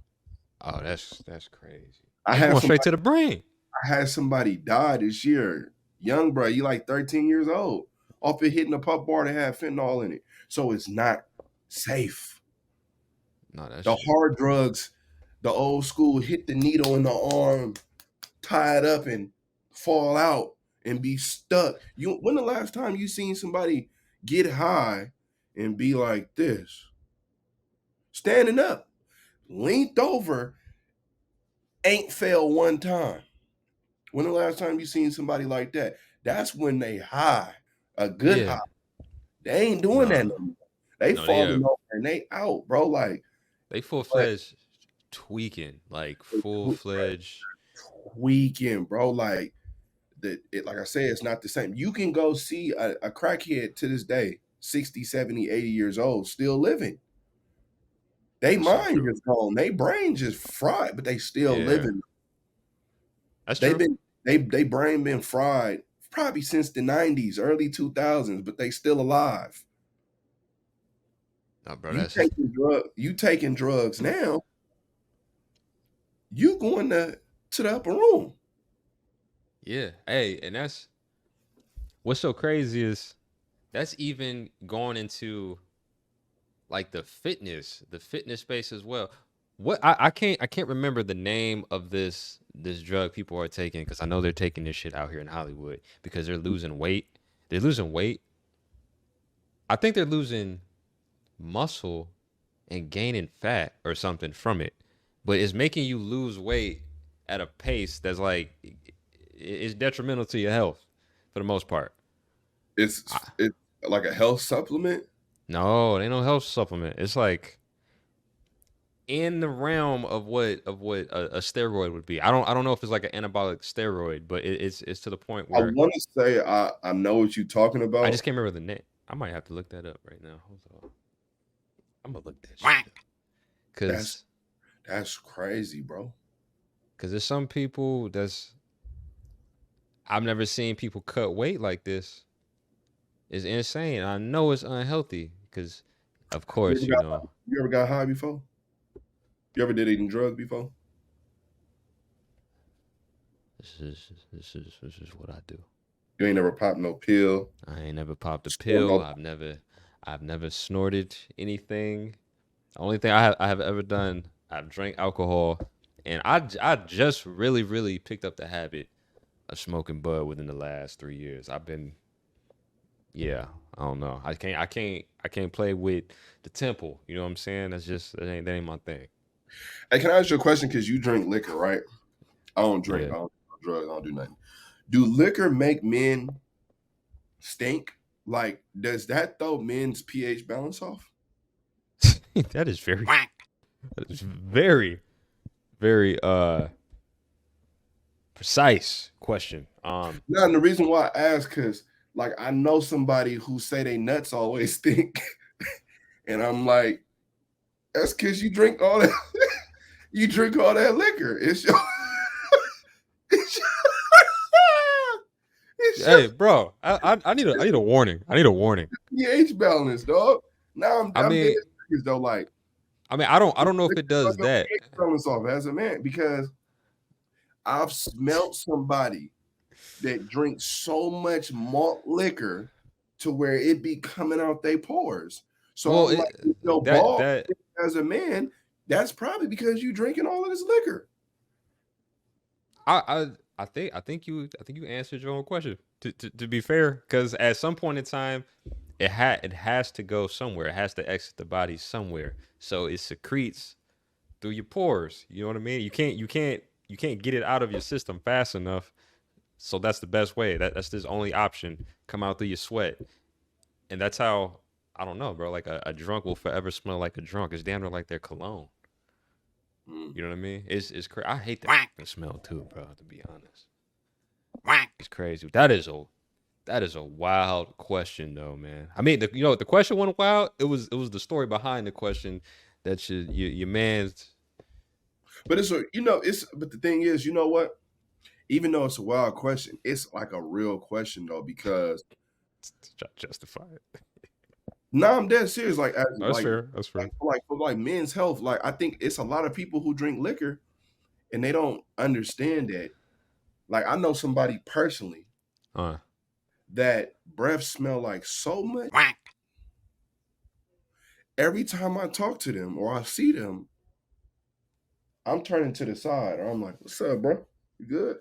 Oh, that's crazy. I They had going straight somebody, to the brain. I had somebody die this year. Young bro, you like 13 years old, off of hitting a puff bar that had fentanyl in it. So it's not safe. No, that's The true. hard drugs, the old school, hit the needle in the arm, tie it up and fall out and be stuck. When the last time you seen somebody get high and be like this? Standing up, leaned over, ain't fell one time. When the last time you seen somebody like that? That's when they high, a good Yeah. high. They ain't doing that Nah. no more. They No, they falling over and they out, bro. Like, they full but fledged tweaking, like full fledged. weekend, bro. Like like I said, it's not the same. You can go see a crackhead to this day, 60, 70, 80 years old, still living. They That's so mind true. just gone. They brain just fried, but they still Yeah, living. that's They've true. been they brain been fried probably since the 90s, early 2000s, but they still alive. No, bro, You that's taking drugs now, you going to the upper room. yeah. Hey, and that's what's so crazy is that's even going into like the fitness space as well. What I can't remember the name of this drug people are taking because I know they're taking this shit out here in Hollywood because they're losing weight. They're losing weight. I think they're losing muscle and gaining fat or something from it, but it's making you lose weight at a pace that's like it's detrimental to your health for the most part. It's like a health supplement. No, they no health supplement. It's like in the realm of what a steroid would be. I don't know if it's like an anabolic steroid, but it's to the point I where want to say I know what you're talking I about. just can't remember the name. I might have to look that up right now. Hold on. I'm gonna look that shit up That's because that's crazy, bro. there's some people that's I've never seen people cut weight like this. It's insane. I know it's unhealthy because, of You ever course, got you ever got high before? You ever did eating drugs before? this is what I do. You ain't never popped no pill. I ain't never popped a Snort pill. no. I've never snorted anything. The only thing I have ever done, I've drank alcohol, and I just really picked up the habit of smoking bud within the last 3 years. I've been yeah, I don't know. I can't play with the temple. You know what I'm saying? That ain't my thing. Hey, can I ask you a question? Because you drink liquor, right? I don't drink. Yeah. I don't do drugs. I don't do nothing. Do liquor make men stink? Like, does that throw men's pH balance off? that is very very precise question. No, and the reason why I ask, because like I know somebody who say they nuts always stink, and I'm like, that's because you drink all that. You drink all that liquor. It's your, it's your, it's your Hey, bro, I need a warning. I need a warning. pH balance, dog. Now I I'm dead mean, serious though. Like, I don't know if it throw does your that. pH balance off as a man because I've smelt somebody that drinks so much malt liquor to where it be coming out they pores. So Well, I'm like, if your that ball that as a man, that's probably because you drinking all of this liquor. I think you answered your own question. To be fair, because at some point in time, it has to go somewhere. It has to exit the body somewhere. So it secretes through your pores. You know what I mean? You can't get it out of your system fast enough. So that's the best way. That's this only option. Come out through your sweat, and that's how. I don't know, bro. Like a drunk will forever smell like a drunk. It's damn near like their cologne. Mm. You know what I mean? It's crazy. I hate that smell too, bro. To be honest, it's crazy. That is a wild question, though, man. I mean, the question went wild. It was the story behind the question that your man's But but the thing is, you know what? Even though it's a wild question, it's like a real question though, because justify it. now I'm dead serious. Like, as That's fair. That's fair. for like men's health, like I think it's a lot of people who drink liquor and they don't understand that. Like, I know somebody personally Uh, that breath smell like so much. Every time I talk to them or I see them, I'm turning to the side or I'm like, "What's up, bro? You good?"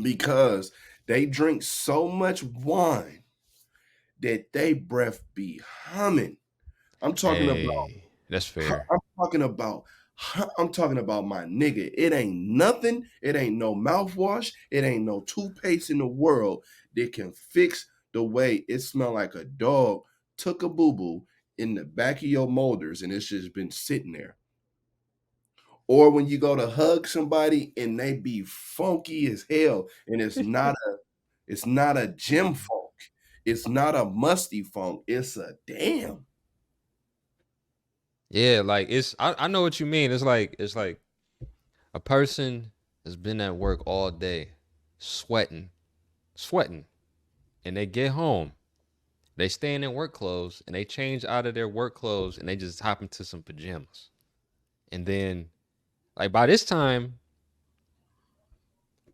Because they drink so much wine that they breath be humming. I'm talking about hey, that's fair. I'm talking about I'm talking about my nigga. It ain't nothing. It ain't no mouthwash. It ain't no toothpaste in the world that can fix the way it smell like a dog took a boo-boo in the back of your molders and it's just been sitting there. Or when you go to hug somebody and they be funky as hell and it's not a gym funk. It's not a musty funk. It's a damn. Yeah, like I know what you mean. It's like a person has been at work all day, sweating, and they get home. They stay in their work clothes and they change out of their work clothes and they just hop into some pajamas. And then, like by this time,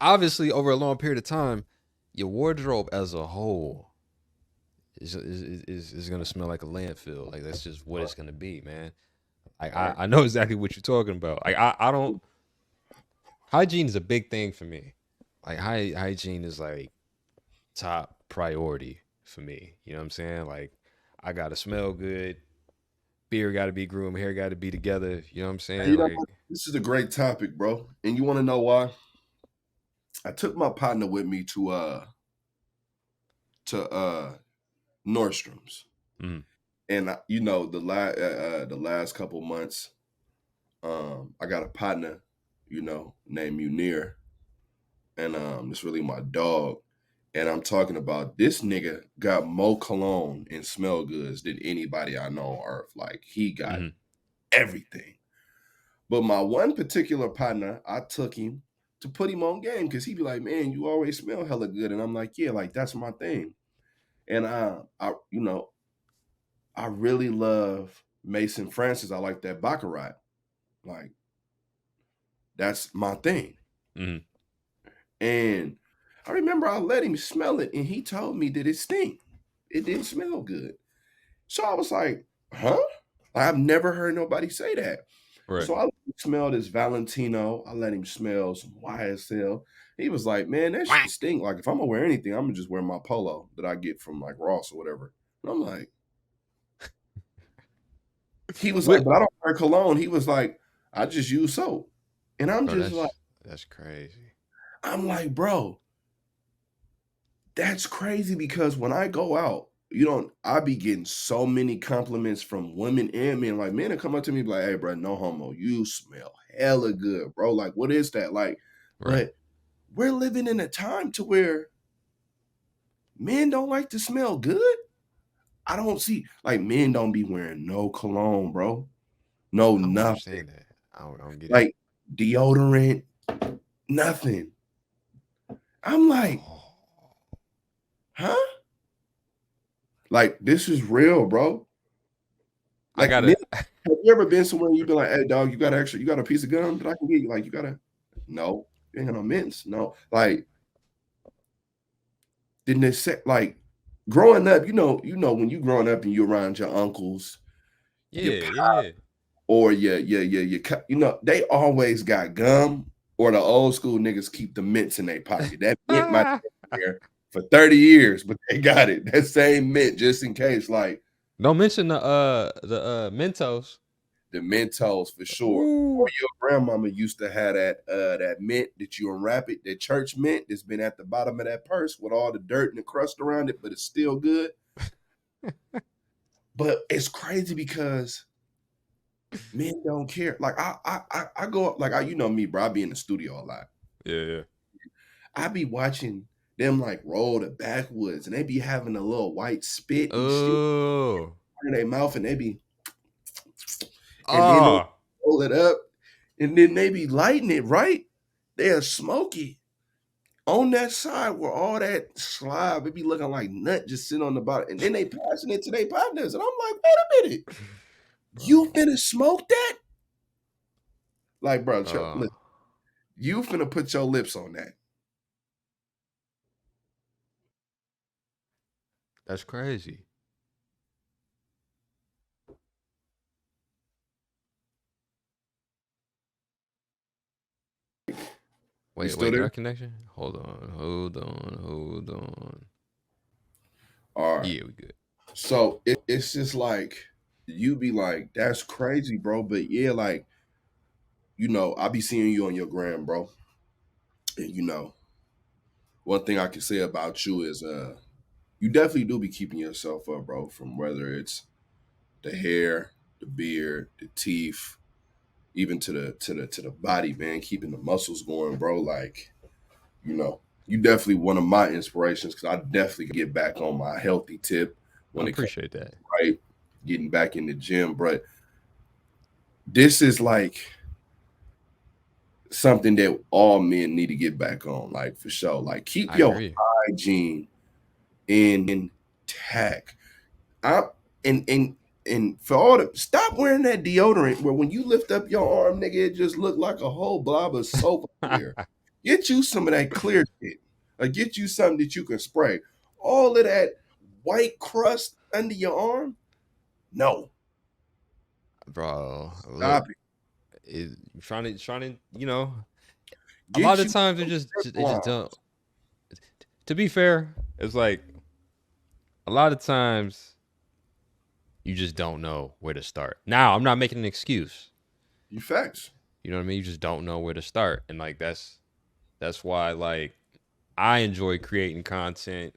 obviously over a long period of time, your wardrobe as a whole is gonna smell like a landfill. Like that's just what it's gonna be, man. Like I, Right. I know exactly what you're talking about. Like I don't hygiene is a big thing for me. Like hygiene is like top priority for me. You know what I'm saying? Like I gotta smell good, beard gotta be groomed, hair gotta be together. You know what I'm Hey, saying? you know Like what? This is a great topic, bro. And you want to know why? I took my partner with me to Nordstrom's, mm, and the last couple months, I got a partner, named Munir, and it's really my dog. And I'm talking about this nigga got more cologne and smell goods than anybody I know on earth. Like he got mm, everything. But my one particular partner, I took him to put him on game because he'd be like, "Man, you always smell hella good," and I'm like, "Yeah, like that's my thing." And I really love Mason Francis. I like that Baccarat. Like that's my thing. mm. And I remember I let him smell it, and he told me that it stink. It didn't smell good. So I was like, "Huh?" I've never heard nobody say that. Right. So I let him smell this Valentino. I let him smell some YSL. He was like, "Man, that shit stink. Like, if I'm gonna wear anything, I'm gonna just wear my polo that I get from like Ross or whatever." And I'm like, he was like, What? "But I don't wear cologne." He was like, "I just use soap." And I'm Bro, just like, that's crazy. bro, that's crazy because when I go out, I be getting so many compliments from women and men. Like, men will come up to me and be like, "Hey, bro, no homo. You smell hella good, bro. Like, what is that?" Like, Right. but we're living in a time to where men don't like to smell good. I don't see like men don't be wearing no cologne, bro. No I don't nothing. understand that. I don't get it. Like deodorant, nothing. I'm like, Oh, huh? Like this is real, bro. I Like men, gotta. have you ever been somewhere and you be like, "Hey, dog, you got a piece of gum that I can get you?" Like, you gotta, no, you ain't got no mints, no. Like, didn't they say like growing up, when you growing up and you around your uncles, your Yeah, yeah, or they always got gum, or the old school niggas keep the mints in their pocket. That mint might yeah. have been there for 30 years, but they got it. That same mint just in case, like Don't mention the Mentos. the Mentos for sure. Or Ooh. your grandmama used to have that mint that you unwrap it, that church mint that's been at the bottom of that purse with all the dirt and the crust around it, but it's still good. But it's crazy because men don't care. Like I go up, like you know me, bro. I be in the studio a lot. Yeah, yeah. I be watching them like roll the backwoods, and they be having a little white spit and shit Oh. in their mouth, and they be, and then they Oh. roll it up, and then they be lighting it right. They'll smoke it on that side where all that slime, it be looking like nut just sitting on the bottom, and then they passing it to their partners, and I'm like, wait a minute, you Bro. finna smoke that? Like, bro, Uh, listen, you finna put your lips on that. that's crazy. You Wait, still wait, there? direct connection? Hold on, hold on, hold on. All right. Yeah, we good. So it's just like you be like, that's crazy, bro. But yeah, like, I be seeing you on your gram, bro. And one thing I can say about you is you definitely do be keeping yourself up, bro, from whether it's the hair, the beard, the teeth, even to the body, man, keeping the muscles going, bro. Like, you definitely one of my inspirations because I definitely get back on my healthy tip I when it comes appreciate that. right, getting back in the gym. But this is like something that all men need to get back on, like for sure. Like keep I your agree. hygiene intact. I and for all the stop wearing that deodorant where when you lift up your arm, nigga, it just look like a whole blob of soap up there. Get you some of that clear shit. Or get you something that you can spray. All of that white crust under your arm, no. Bro, look, Stop it. trying to, a lot Get of you times some they just lines. don't. To be fair, it's like a lot of times you just don't know where to start. Now, I'm not making an excuse. You facts. You know what I mean? You just don't know where to start, and like that's why like I enjoy creating content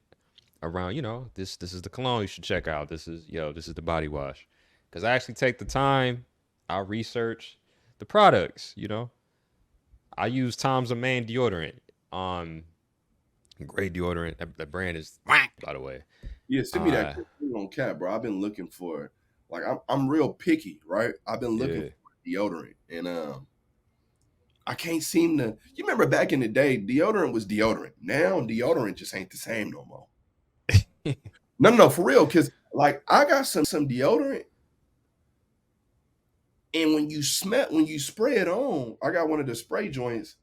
around. This is the cologne you should check out. This is the body wash, because I actually take the time. I research the products. I use Tom's a Man deodorant. Um, Great deodorant. That brand is, by the way. Yeah, send me that Uh, quick on cap, bro. I've been looking for like I'm real picky, right? I've been looking yeah. for deodorant and I can't seem to you remember back in the day, deodorant was deodorant. Now deodorant just ain't the same no more. No, no, no, for real, because like I got some deodorant and when you spray it on, I got one of the spray joints,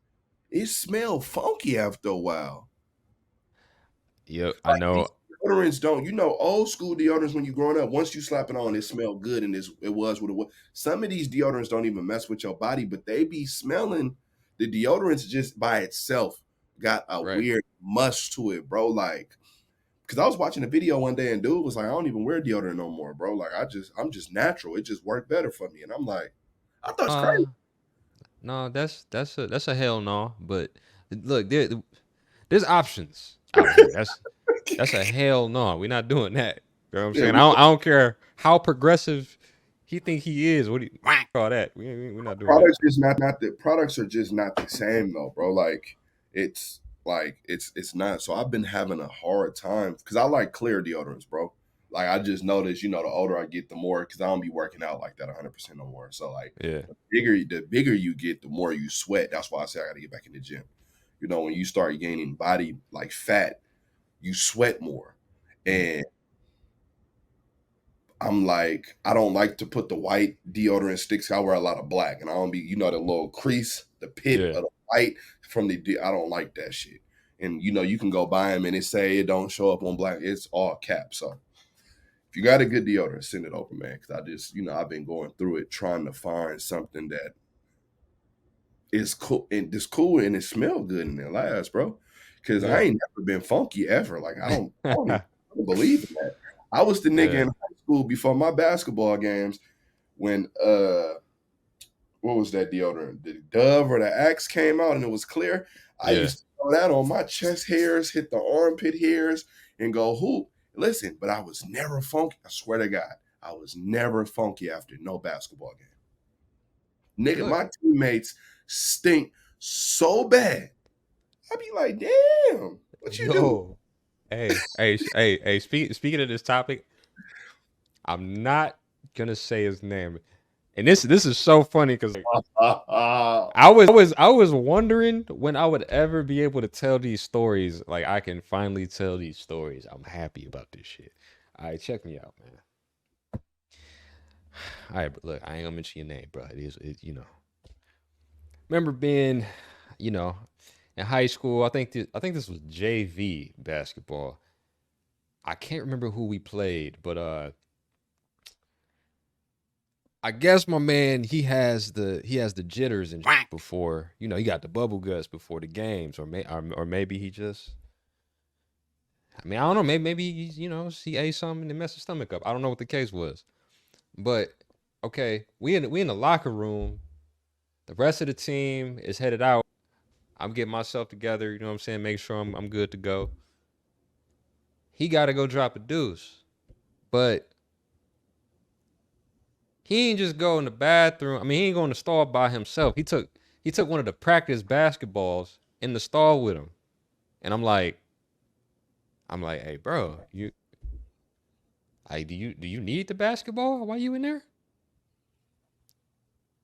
it smelled funky after a while. Yep, I Like these know. deodorants don't, old school deodorants when you're growing up, once you slap it on, it smelled good and it was what it was. Some of these deodorants don't even mess with your body, but they be smelling the deodorants just by itself got a Right. weird musk to it, bro. Like, cause I was watching a video one day and dude was like, I don't even wear deodorant no more, bro. Like I'm just natural. It just worked better for me. And I'm like, I thought it's Uh, crazy. no, that's a hell no. But look, there's options out here. That's a hell no. We're not doing that. You know what I'm Yeah, saying? I don't care how progressive he think he is. What do you call that? We're not doing that. products are just not the same though, bro. It's not. So I've been having a hard time because I like clear deodorants, bro. Like I just noticed, the older I get, the more because I don't be working out like that 100% no more. So like Yeah. the bigger you get, the more you sweat. That's why I say I got to get back in the gym. When you start gaining body like fat, you sweat more, Mhm. and I'm like, I don't like to put the white deodorant sticks. I wear a lot of black, and I don't be, the little crease, the pit Yeah. of the white from I don't like that shit. and you can go buy them and it say it don't show up on black. It's all caps. So if you got a good deodorant, send it over, man. Because I just, I've been going through it trying to find something that is cool and it's cool and it smell good and it lasts, bro. Because I Yeah. ain't never been funky ever. Like I don't believe in that. I was the nigga Yeah. in high school before my basketball games when what was that deodorant? The Dove or the Axe came out and it was clear. I Yeah. used to throw that on my chest hairs, hit the armpit hairs, and go hoop. Listen, but I was never funky. I swear to God, I was never funky after no basketball game. Nigga, Look, my teammates stink so bad. I be like, damn, what you do? yo. Hey. Speaking of this topic, I'm not gonna say his name. And this is so funny because like, I was wondering when I would ever be able to tell these stories. Like I can finally tell these stories. I'm happy about this shit. All right, check me out, man. All right, but look, I ain't gonna mention your name, bro. It. Remember being, you know, in high school. I think this was JV basketball. I can't remember who we played, but I guess my man he has the jitters and before he got the bubble guts before the games, or maybe he just. I mean, I don't know. Maybe he ate something and messed his stomach up. I don't know what the case was, but okay, we in the locker room. The rest of the team is headed out. I'm getting myself together. You know what I'm saying? Make sure I'm good to go. He got to go drop a deuce, but he ain't just go in the bathroom. I mean, he ain't go in the stall by himself. He took one of the practice basketballs in the stall with him, and I'm like, hey, bro, do you need the basketball? Why you in there?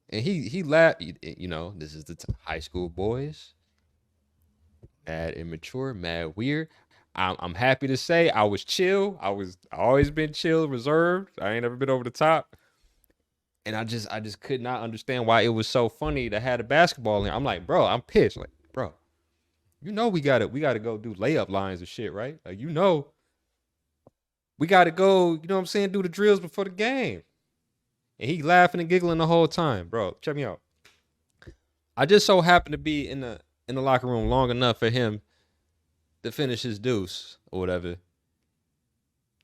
And he laughed. This is the high school boys, mad immature, mad weird. I'm happy to say I was chill. I always been chill, reserved. I ain't ever been over the top. And I just could not understand why it was so funny to have the basketball in. I'm like, bro, I'm pissed. Like, bro, we gotta go do layup lines and shit, right? Like, we gotta go, you know what I'm saying, do the drills before the game. And he laughing and giggling the whole time, bro. Check me out. I just so happened to be in the locker room long enough for him to finish his deuce or whatever.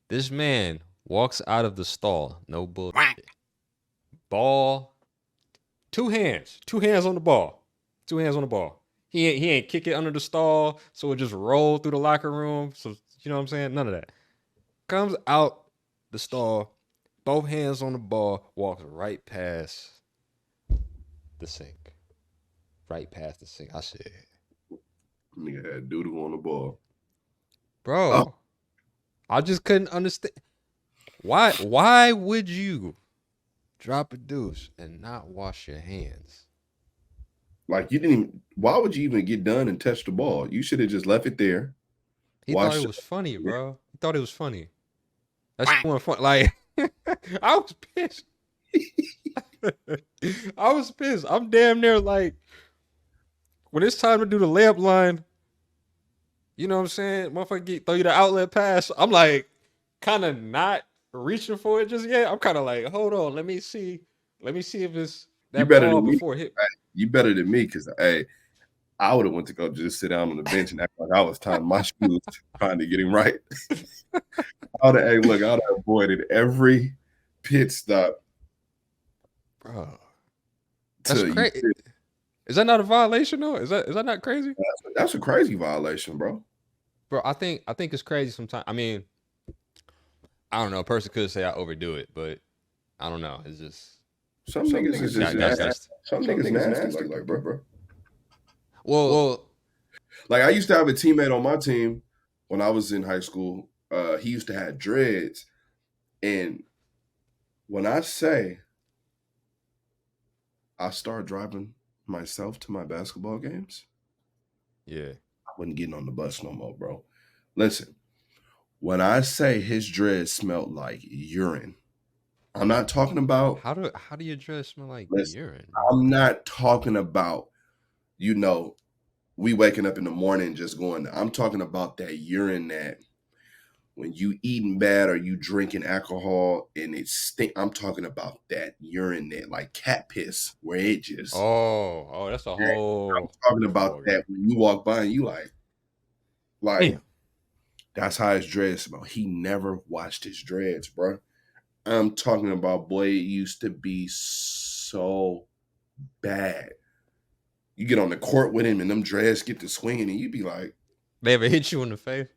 This man walks out of the stall, no bullshit. Ball, two hands on the ball, two hands on the ball. He ain't kick it under the stall, so it just roll through the locker room. So you know what I'm saying? None of that. Comes out the stall, both hands on the ball, walks right past the sink, right past the sink. I said, Nigga had doodle on the ball. Oh, bro, I just couldn't understand why. Why would you drop a deuce and not wash your hands? like you didn't even, why would you even get done and touch the ball? You should have just left it there. He thought it Washed was funny, it. bro. He thought it was funny. That's wasn't fun. Like, I was pissed. I was pissed. I'm damn near like when it's time to do the layup line. You know what I'm saying? Motherfucker throw you the outlet pass. I'm like kind of not reaching for it just yet. I'm kind of like, hold on, let me see. Let me see if it's You that better ball than me. before it hit. You better than me because hey, I would have went to go just sit down on the bench and act like I was tying my shoes, trying to get him right. I would have, hey, look, I would have avoided every pit stop Bro, that's till you. crazy. Is that not a violation though? Is that not crazy? That's a crazy violation, bro. Bro, I think it's crazy sometimes. I mean, I don't know. A person could say I overdo it, but I don't know. It's just Some niggas is just that's nasty. that's Some niggas nasty like that, bro. well, Like I used to have a teammate on my team when I was in high school. He used to have dreads, and when I say I start driving myself to my basketball games, yeah. I wasn't getting on the bus no more, bro. Listen, when I say his dreads smelled like urine, I'm not talking about. How do your dress smell like Listen, urine, bro? I'm not talking about you know we waking up in the morning just going. I'm talking about that urine that when you eating bad or you drinking alcohol and it stink. I'm talking about that urine that like cat piss where it just. That's a I'm whole. talking That's a about whole. that when you walk by and you like Damn. that's how his dreads smell. He never washed his dreads, bro. I'm talking about boy, it used to be so bad. You get on the court with him and them dreads get to swinging and you be like, They ever hit you in the face?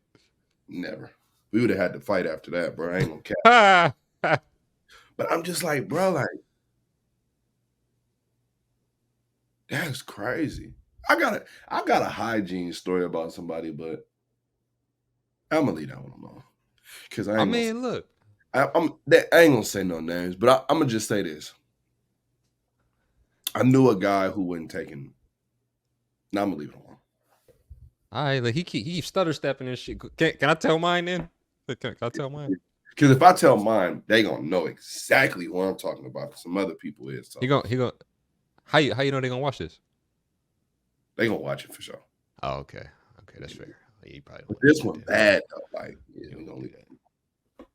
never. We would have had to fight after that, bro. I ain't gonna cap. Ha! But I'm just like, bro, like, that's crazy. I got a hygiene story about somebody, but I'm gonna leave that one alone. Cause I I ain't gonna mean, look. I ain't gonna say no names, but I'm gonna just say this. I knew a guy who wasn't taking. Now I'm gonna leave it alone. All right, like he keeps stutter stepping and shit. Can I tell mine then? Can I tell mine? Because if I tell mine, they gonna know exactly what I'm talking about. Some other people is so He gonna. How you know they gonna watch this? they gonna watch it for sure. Oh, okay, that's fair. He probably But don't this listen one then. bad though. Like, yeah, You we don't gonna do leave that. that.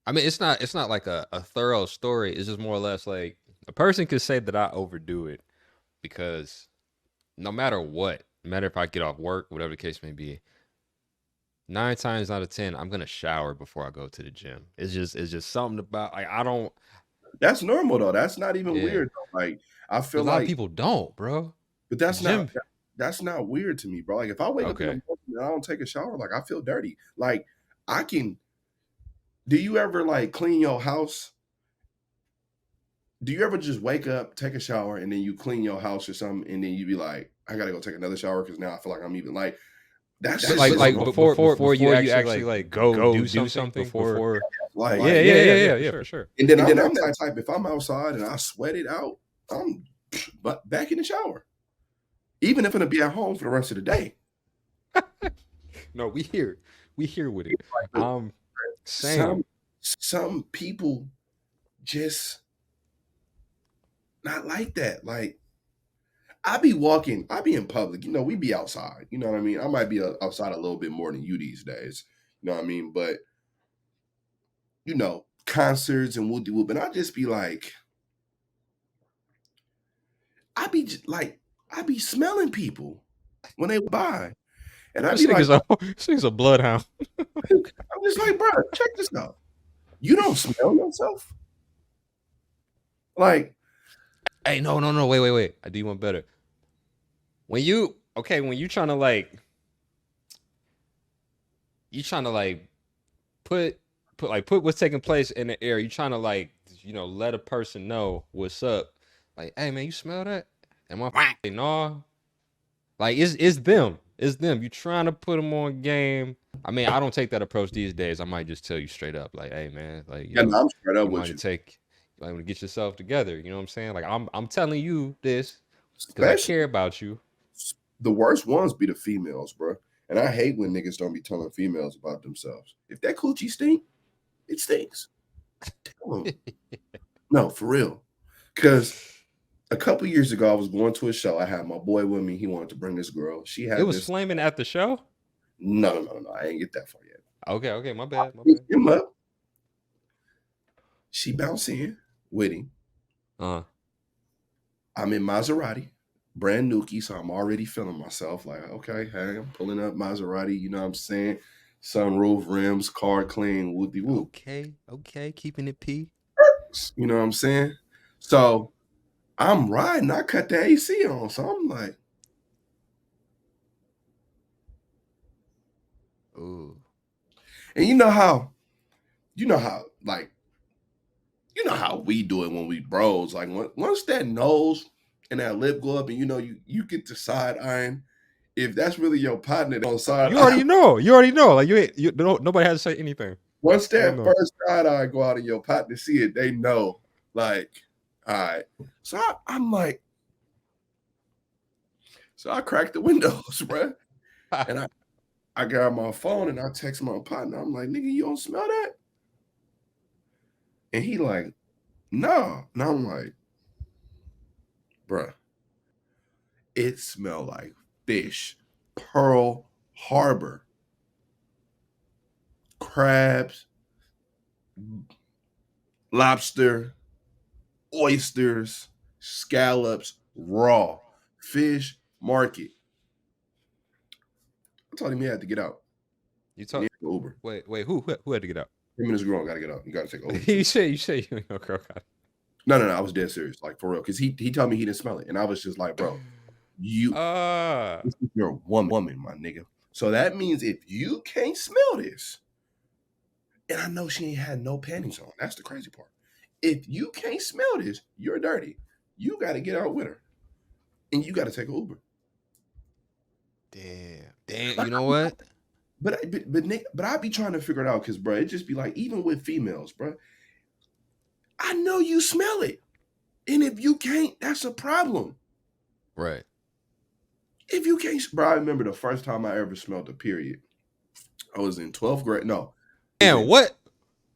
I mean, it's not like a thorough story. It's just more or less like a person could say that I overdo it because no matter what, no matter if I get off work, whatever the case may be, 9 times out of 10, I'm gonna shower before I go to the gym. It's just something about like I don't. That's normal though. That's not even Yeah, weird though. Like I a feel lot of like, people don't, bro. but Gym. that's not weird to me, bro. Like if I wake up in the Okay. morning and I don't take a shower, like I feel dirty. Like I can. Do you ever like clean your house? Do you ever just wake up, take a shower, and then you clean your house or something, and then you be like, I gotta go take another shower because now I feel like I'm even like that shit Like is before you actually like go do something before. like Yeah, for sure. and then I'm that type. If I'm outside and I sweat it out, I'm but back in the shower. Even if I'm gonna be at home for the rest of the day. No, we here with it. But Same. some people just not like that. Like I be walking, I be in public, we be outside. You know what I mean? I might be outside a little bit more than you these days. You know what I mean? But concerts and whoop de whoop, and I just be like, I be smelling people when they by, and I This be like, nigga's a bloodhound. I'm just like, bro, check this out. You don't smell yourself, like, Hey, no, wait. I do one better. When you trying to like put what's taking place in the air. You trying to like let a person know what's up. Like, hey man, you smell that? And my no, like it's them. It's them. You trying to put them on game. I mean, I don't take that approach these days. I might just tell you straight up, like, hey man, like yeah, no, I'm straight up you with might you. take like to get yourself together. You know what I'm saying? Like I'm telling you this because I Especially care about you. the worst ones be the females, bro. And I hate when niggas don't be telling females about themselves. If that coochie stink, it stinks. Tell them. No, for real. Because a couple years ago, I was going to a show. I had my boy with me. He wanted to bring this girl. She It had was this. flaming at the show. No. I ain't get that far yet. Okay, my bad. Pick him up. She bounced in with him. I'm in Maserati, brand newkie, so I'm already feeling myself like, okay, hey, I'm pulling up Maserati, you know what I'm saying? Sunroof, rims, car clean, whoopty whoop. Okay, keeping it P. You know what I'm saying? So I'm riding, I cut the AC on, so I'm like, Ooh. and like, how we do it when we bros. Like once that nose and that lip go up, and you get to side eyeing. If that's really your partner on side, You already know. Like nobody has to say anything. once that first side eye go out and your partner see it, they know. Like, all right. So I'm like, so I cracked the windows, bro. And I got my phone and I text my partner. I'm like, nigga, you don't smell that? And he like, no. And I'm like, bruh. It smelled like fish, Pearl Harbor, crabs, lobster, oysters, scallops, raw fish market. I told him he had to get out. You And he talk. had to Uber. Wait. Who had to get out? Him and his girl got to get out. You got to take an Uber. You say you ain't no girl got. No. I was dead serious, like for real, because he told me he didn't smell it, and I was just like, bro, you, Ah. this is your woman, my nigga. So that means if you can't smell this, and I know she ain't had no panties on. That's the crazy part. If you can't smell this, you're dirty. You got to get out with her, and you got to take an Uber. Damn. You know what? But I be trying to figure it out because, bro, it just be like, even with females, bro, I know you smell it. And if you can't, that's a problem. Right. If you can't, bro, I remember the first time I ever smelled a period. I was in 12th grade. No. And what?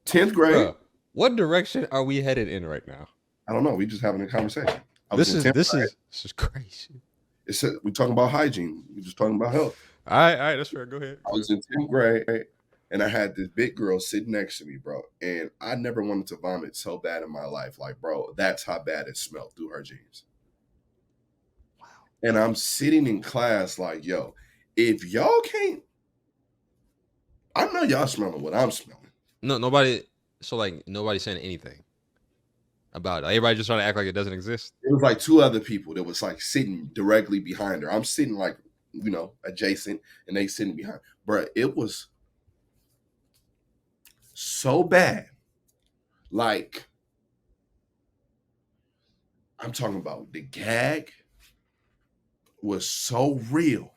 10th grade. Bruh, what direction are we headed in right now? I don't know. We just having a conversation. This is crazy. We talking about hygiene. We just talking about health. All right, that's fair. Go ahead. I was in 10th grade, and I had this big girl sitting next to me, bro. And I never wanted to vomit so bad in my life. Like, bro, that's how bad it smelled through her jeans. Wow. And I'm sitting in class like, yo, if y'all can't, I know y'all smelling what I'm smelling. No, nobody. So like nobody's saying anything about it. Everybody just trying to act like it doesn't exist. It was like two other people that was like sitting directly behind her. I'm sitting like, adjacent, and they sitting behind. Bro, it was so bad. Like, I'm talking about the gag was so real.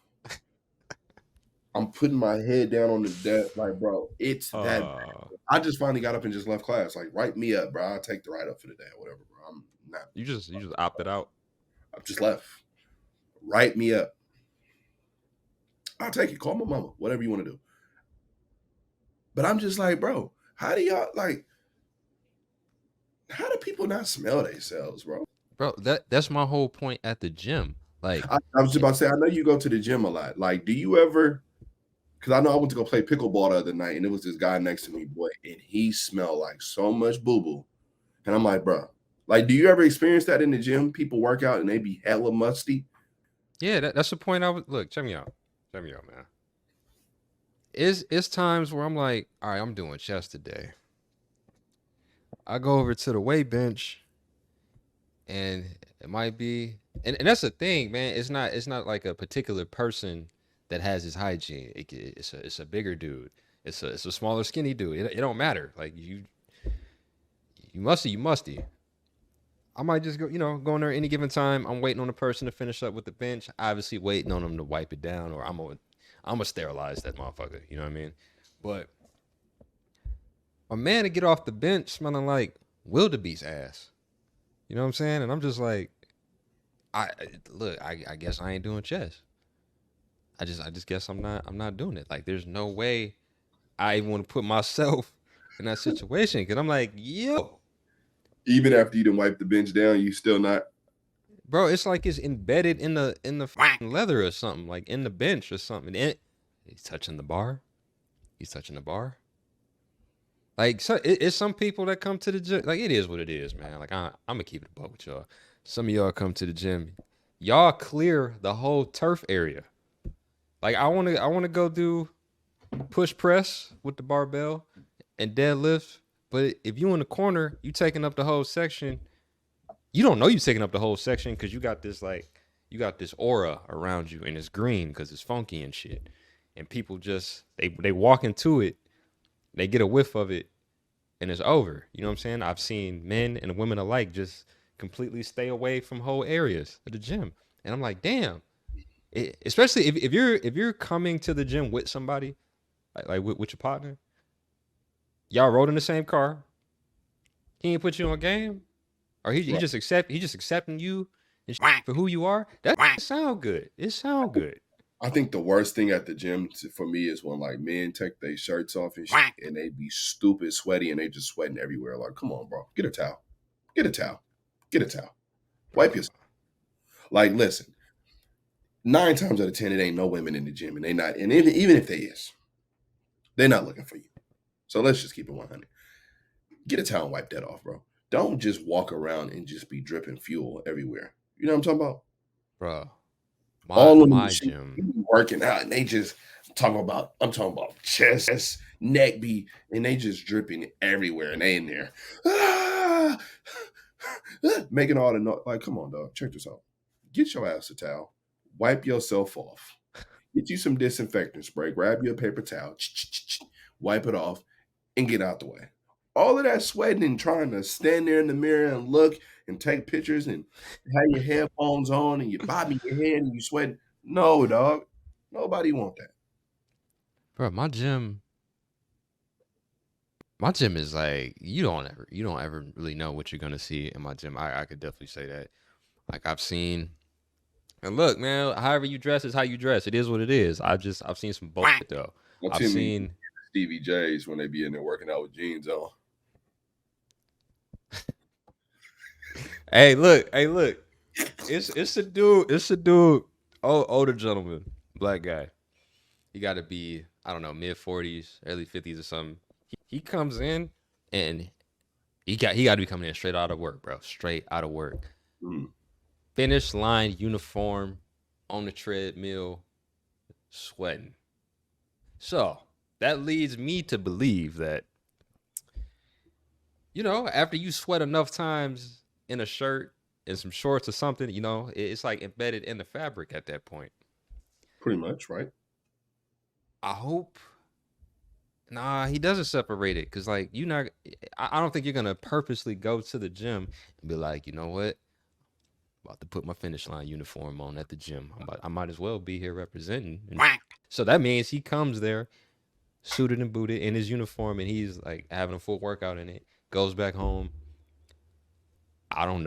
I'm putting my head down on the desk, like, bro, it's that bad. I just finally got up and just left class. Like, write me up, bro. I'll take the write up for the day or whatever, bro. I'm not. You just opted out. I just left. Write me up. I'll take it. Call my mama. Whatever you want to do. But I'm just like, bro, how do people not smell themselves, bro? Bro, that's my whole point at the gym. Like, I was just about to say, I know you go to the gym a lot. Like, do you ever? Because I know I went to go play pickleball the other night, and it was this guy next to me, boy, and he smelled like so much boo-boo. And I'm like, bro, like, do you ever experience that in the gym? People work out and they be hella musty. Yeah, that's the point. Look, check me out, man. It's times where I'm like, all right, I'm doing chest today. I go over to the weight bench, and it might be, and that's the thing, man. It's not like a particular person that has his hygiene. It's a bigger dude. It's a smaller, skinny dude. It don't matter. Like you musty. I might just go in there any given time. I'm waiting on the person to finish up with the bench. Obviously waiting on them to wipe it down, or I'm gonna sterilize that motherfucker. You know what I mean? But a man to get off the bench smelling like wildebeest ass. You know what I'm saying? And I'm just like, I guess I ain't doing chest. I just guess I'm not doing it. Like, there's no way I even want to put myself in that situation, because I'm like, yo, even after you done wipe the bench down, you still not. Bro, it's like it's embedded in the leather or something, like in the bench or something. And he's touching the bar. Like, so it's some people that come to the gym. Like, it is what it is, man. Like, I'm gonna keep it a buck with y'all. Some of y'all come to the gym, y'all clear the whole turf area. Like, I wanna go do push press with the barbell and deadlift. But if you in the corner, you taking up the whole section. You don't know you taking up the whole section because you got this aura around you, and it's green because it's funky and shit. And people just they walk into it, they get a whiff of it, and it's over. You know what I'm saying? I've seen men and women alike just completely stay away from whole areas of the gym, and I'm like, damn. Especially if you're coming to the gym with somebody, like with your partner, y'all rode in the same car. He ain't put you on game, or he just accepting you for who you are. That sound good. It sound good. I think the worst thing at the gym for me is when like men take their shirts off and shit, and they be stupid sweaty, and they just sweating everywhere. Like, come on, bro, get a towel, wipe yourself. Like, listen, 9 times out of 10, it ain't no women in the gym, and they not. And even if they is, they're not looking for you. So let's just keep it 100. Get a towel and wipe that off, bro. Don't just walk around and just be dripping fuel everywhere. You know what I'm talking about? Bro, All of them my machines gym. be working out, and they just I'm talking about chest, neck be, and they just dripping everywhere, and they in there, ah, making all the noise. Like, come on, dog, check this out. Get your ass a towel, wipe yourself off. Get you some disinfectant spray. Grab you a paper towel, wipe it off, and get out the way. All of that sweating and trying to stand there in the mirror and look and take pictures and have your headphones on and you're bobbing your head and you sweating. No, dog. Nobody want that. Bro, my gym is like you don't ever really know what you're gonna see in my gym. I could definitely say that. Like I've seen, and look, man, however you dress is how you dress. It is what it is. I've seen some bullshit though. Don't I've tell me seen. Stevie J's when they be in there working out with jeans on. Hey, look. It's a dude. It's a dude. Oh, older gentleman, black guy. He got to be, I don't know, mid 40s, early 50s or something. He comes in and he got to be coming in straight out of work, bro. Straight out of work. Mm. Finish line uniform, on the treadmill, sweating. So that leads me to believe that, after you sweat enough times in a shirt and some shorts or something, it's like embedded in the fabric at that point. Pretty much, right? I hope. Nah, he doesn't separate it because, like, you not. I don't think you're gonna purposely go to the gym and be like, you know what, about to put my finish line uniform on at the gym. I might as well be here representing. So that means he comes there, suited and booted in his uniform, and he's like having a full workout in it. Goes back home. I don't.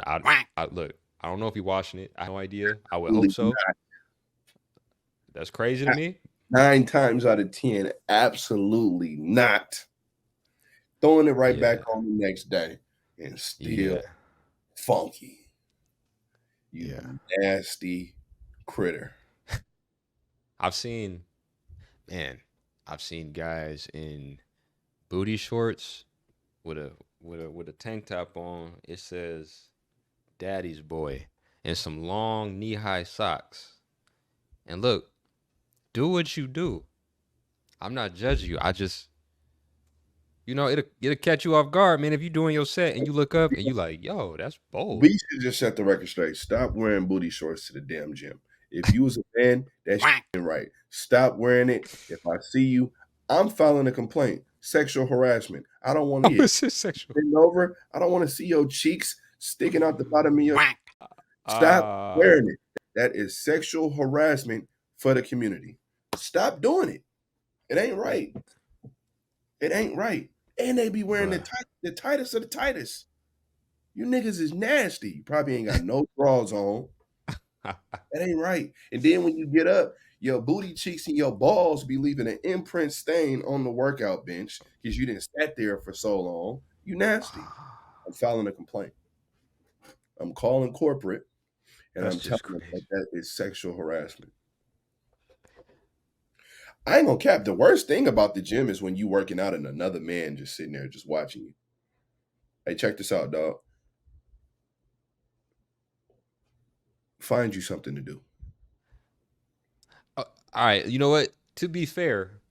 Look. I don't know if he's washing it. I have no idea. I would hope so. That's crazy to me. 9 times out of 10, absolutely not. Throwing it right Yeah. back on the next day and still Yeah. funky. You Yeah. nasty critter. I've seen, man. I've seen guys in booty shorts with a tank top on. It says "Daddy's Boy" and some long knee-high socks. And look, do what you do. I'm not judging you. I just, it'll catch you off guard, man. If you're doing your set and you look up and you like, yo, that's bold. We should just set the record straight. Stop wearing booty shorts to the damn gym. If you was a man, that shit ain't right. Stop wearing it. If I see you, I'm filing a complaint. Sexual harassment. I don't want to Oh, get it's just sexual. bent over. I don't want to see your cheeks sticking out the bottom of your. Stop Uh, wearing it. That is sexual harassment for the community. Stop doing it. It ain't right. It ain't right. And they be wearing bruh. the tightest of the tightest. You niggas is nasty. You probably ain't got no drawers on. That ain't right. And then when you get up, your booty cheeks and your balls be leaving an imprint stain on the workout bench because you didn't sat there for so long. You nasty. I'm filing a complaint. I'm calling corporate and That's I'm just telling them that crazy. that is sexual harassment. I ain't gonna cap. The worst thing about the gym is when you working out and another man just sitting there just watching you. Hey, check this out, dog. Find you something to do. All right, you know what? To be fair,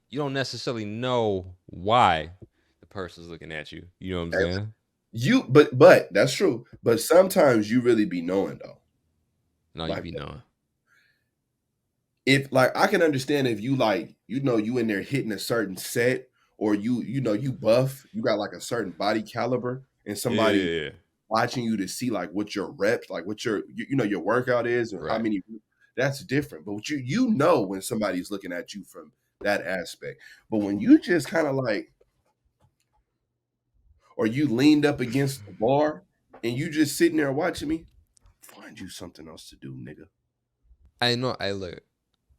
you don't necessarily know why the person's looking at you. You know what I'm saying? But that's true. But sometimes you really be knowing though. No, you Like be knowing. if like I can understand if you like, you in there hitting a certain set or you buff, you got like a certain body caliber and Yeah, somebody yeah, yeah. watching you to see like what your reps, like what your workout is or how Right. many, that's different. But you know when somebody's looking at you from that aspect. But when you just kind of like or you leaned up against the bar and you just sitting there watching me, find you something else to do, nigga. I know. I look.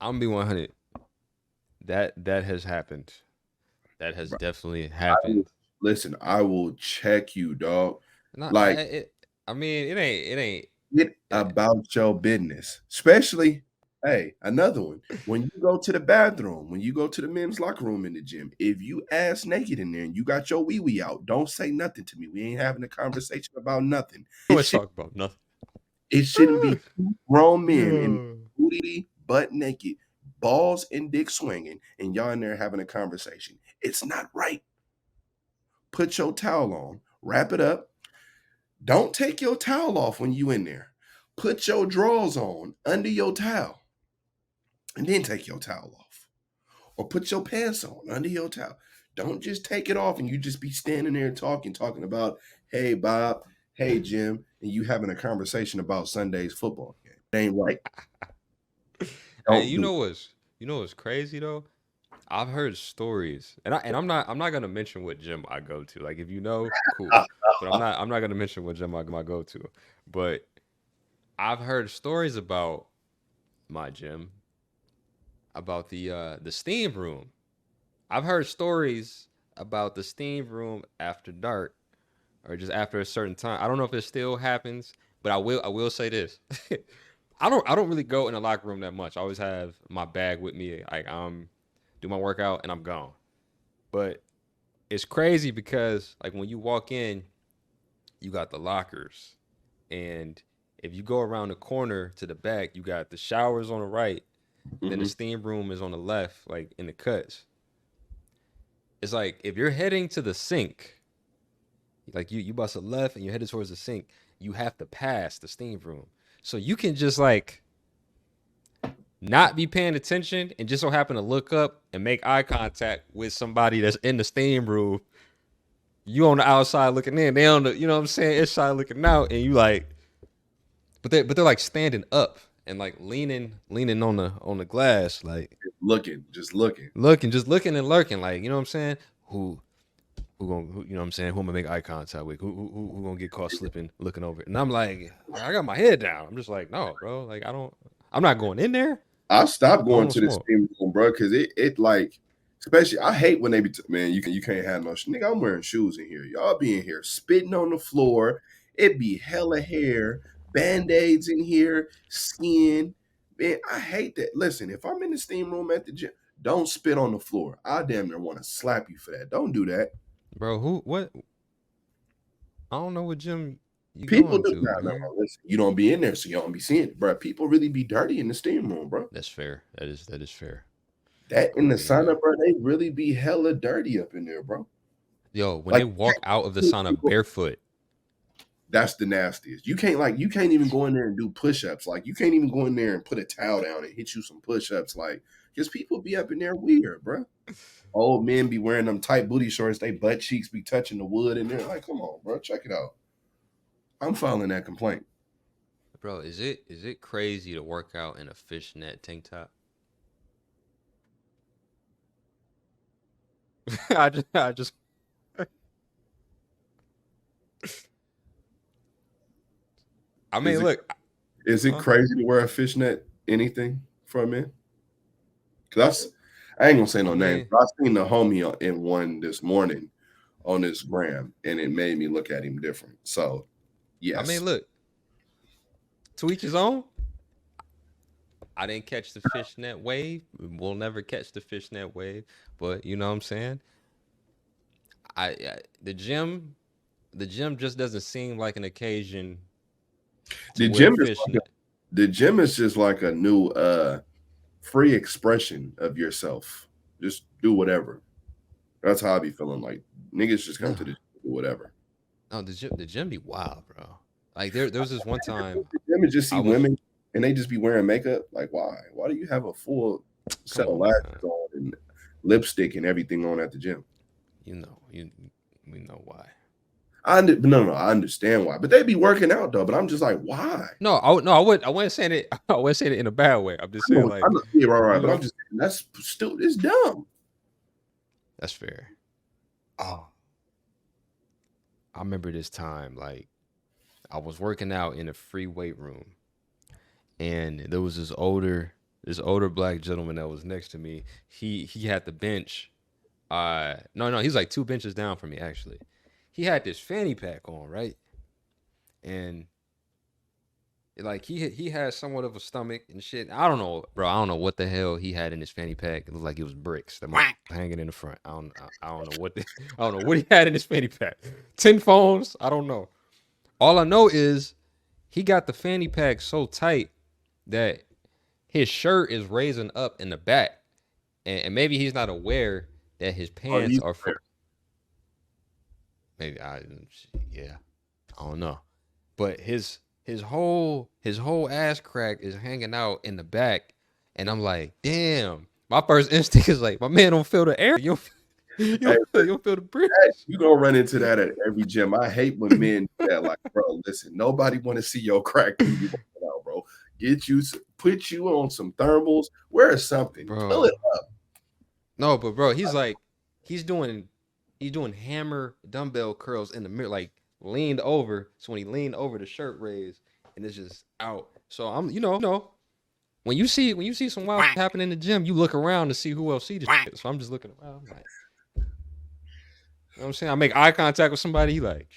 I'm gonna be 100. That has happened. That has Bro, definitely I will, happened. listen, I will check you, dog. No, Like, I mean, it ain't. It ain't. Get Yeah. about your business, especially hey, another one. When you go to the bathroom, when you go to the men's locker room in the gym, if you ass naked in there and you got your wee-wee out, don't say nothing to me. We ain't having a conversation about nothing. I want to talk about nothing. It shouldn't be 2 grown men in Yo. booty, butt naked, balls and dick swinging, and y'all in there having a conversation. It's not right. Put your towel on, wrap it up. Don't take your towel off when you in there. Put your drawers on under your towel and then take your towel off. Or put your pants on under your towel. Don't just take it off and you just be standing there talking about, hey, Bob, hey, Jim, and you having a conversation about Sunday's football game. It ain't right. Hey, Don't do it. you know what's crazy though? I've heard stories, and I'm not gonna mention what gym I go to. Like if you know, cool. But I'm not gonna mention what gym I go to. But I've heard stories about my gym, about the steam room. I've heard stories about the steam room after dark or just after a certain time. I don't know if it still happens, but I will say this. I don't really go in the locker room that much. I always have my bag with me. Like do my workout and I'm gone. But it's crazy because like when you walk in, you got the lockers, and if you go around the corner to the back, you got the showers on the right, and then the Mhm. steam room is on the left, like in the cuts. It's like if you're heading to the sink, like you bust a left and you're headed towards the sink, you have to pass the steam room. So you can just like not be paying attention and just so happen to look up and make eye contact with somebody that's in the steam room. You on the outside looking in, they on the, you know what I'm saying, inside looking out, and you like, but they're like standing up and like leaning on the glass, like Looking, just looking. looking, just looking and lurking, like you know what I'm saying. Who gonna, you know what I'm saying? Who I'm gonna make eye contact with? Who gonna get caught slipping, looking over? And I'm like, I got my head down. I'm just like, no, bro. Like I'm not going in there. I stopped I don't going know to the smoke, steam room, bro, because it like, especially I hate when they be man, you can't have no nigga. I'm wearing shoes in here. Y'all be in here spitting on the floor. It be hella hair, band-aids in here, skin. Man, I hate that. Listen, if I'm in the steam room at the gym, don't spit on the floor. I damn near want to slap you for that. Don't do that. bro. Who what? I don't know what gym you People going do to, now. No, man. no, listen, you don't be in there, so you don't be seeing it, bro. People really be dirty in the steam room, bro. That's fair. That is fair. That in the Yeah. sauna, bro, they really be hella dirty up in there, bro. Yo, when they Like walk out of the sauna barefoot, that's the nastiest. You can't even go in there and do push-ups. Like you can't even go in there and put a towel down and hit you some push-ups. Like because people be up in there weird, bro. Old men be wearing them tight booty shorts. They butt cheeks be touching the wood in there. Like, come on, bro, check it out. I'm filing that complaint. bro, is it crazy to work out in a fishnet tank top? I just I Is mean, it look, is it huh? crazy to wear a fishnet anything for a man? Because I ain't gonna say I no names, mean, but I seen the homie in one this morning on his gram, and it made me look at him different. So yes, look, to each his own. I didn't catch the fishnet wave. We'll never catch the fishnet wave, but you know what I'm saying? I the gym just doesn't seem like an occasion to the wear gym is like fishnet. the gym is just like a new free expression of yourself. Just do whatever. That's how I be feeling. Like niggas just come No, to the gym to do whatever. no, the gym be wild, bro. Like there was this one time The gym and just I see went. women and they just be wearing makeup. Like why? Why do you have a full set Come of on, man. lashes on and lipstick and everything on at the gym? You know, we know why. No, I understand why, but they be working out though. But I'm just like, why? I wasn't saying it. I wasn't saying it in a bad way. I'm just saying I like, know, yeah, right, right. you But I'm know, just that's still it's dumb. that's fair. Oh, I remember this time like I was working out in a free weight room, and there was this older black gentleman that was next to me. He had the bench. No, he's like two benches down from me actually. He had this fanny pack on, right? And Like he had somewhat of a stomach and shit. I don't know, bro. I don't know what the hell he had in his fanny pack. It looked like it was bricks that was hanging in the front. I don't know what I don't know what he had in his fanny pack. 10 phones. I don't know. All I know is he got the fanny pack so tight that his shirt is raising up in the back, and maybe he's not aware that his Oh, pants he's are for. Maybe yeah, I don't know, but his whole ass crack is hanging out in the back, and I'm like, damn. My first instinct is like, my man don't feel the air. hey, You don't feel the breeze. you gonna run into that at every gym. I hate when men do that. Like, bro, listen, nobody want to see your crack when you work out, bro. Put you on some thermals. Wear something. Pull Bro. it. No, but bro, he's doing hammer dumbbell curls in the mirror, like leaned over. So when he leaned over, the shirt raised and it's just out. So I'm, when you see some wild shit happen in the gym, you look around to see who else see the shit. So I'm just looking around. I'm like, you know what I'm saying? I make eye contact with somebody. He like,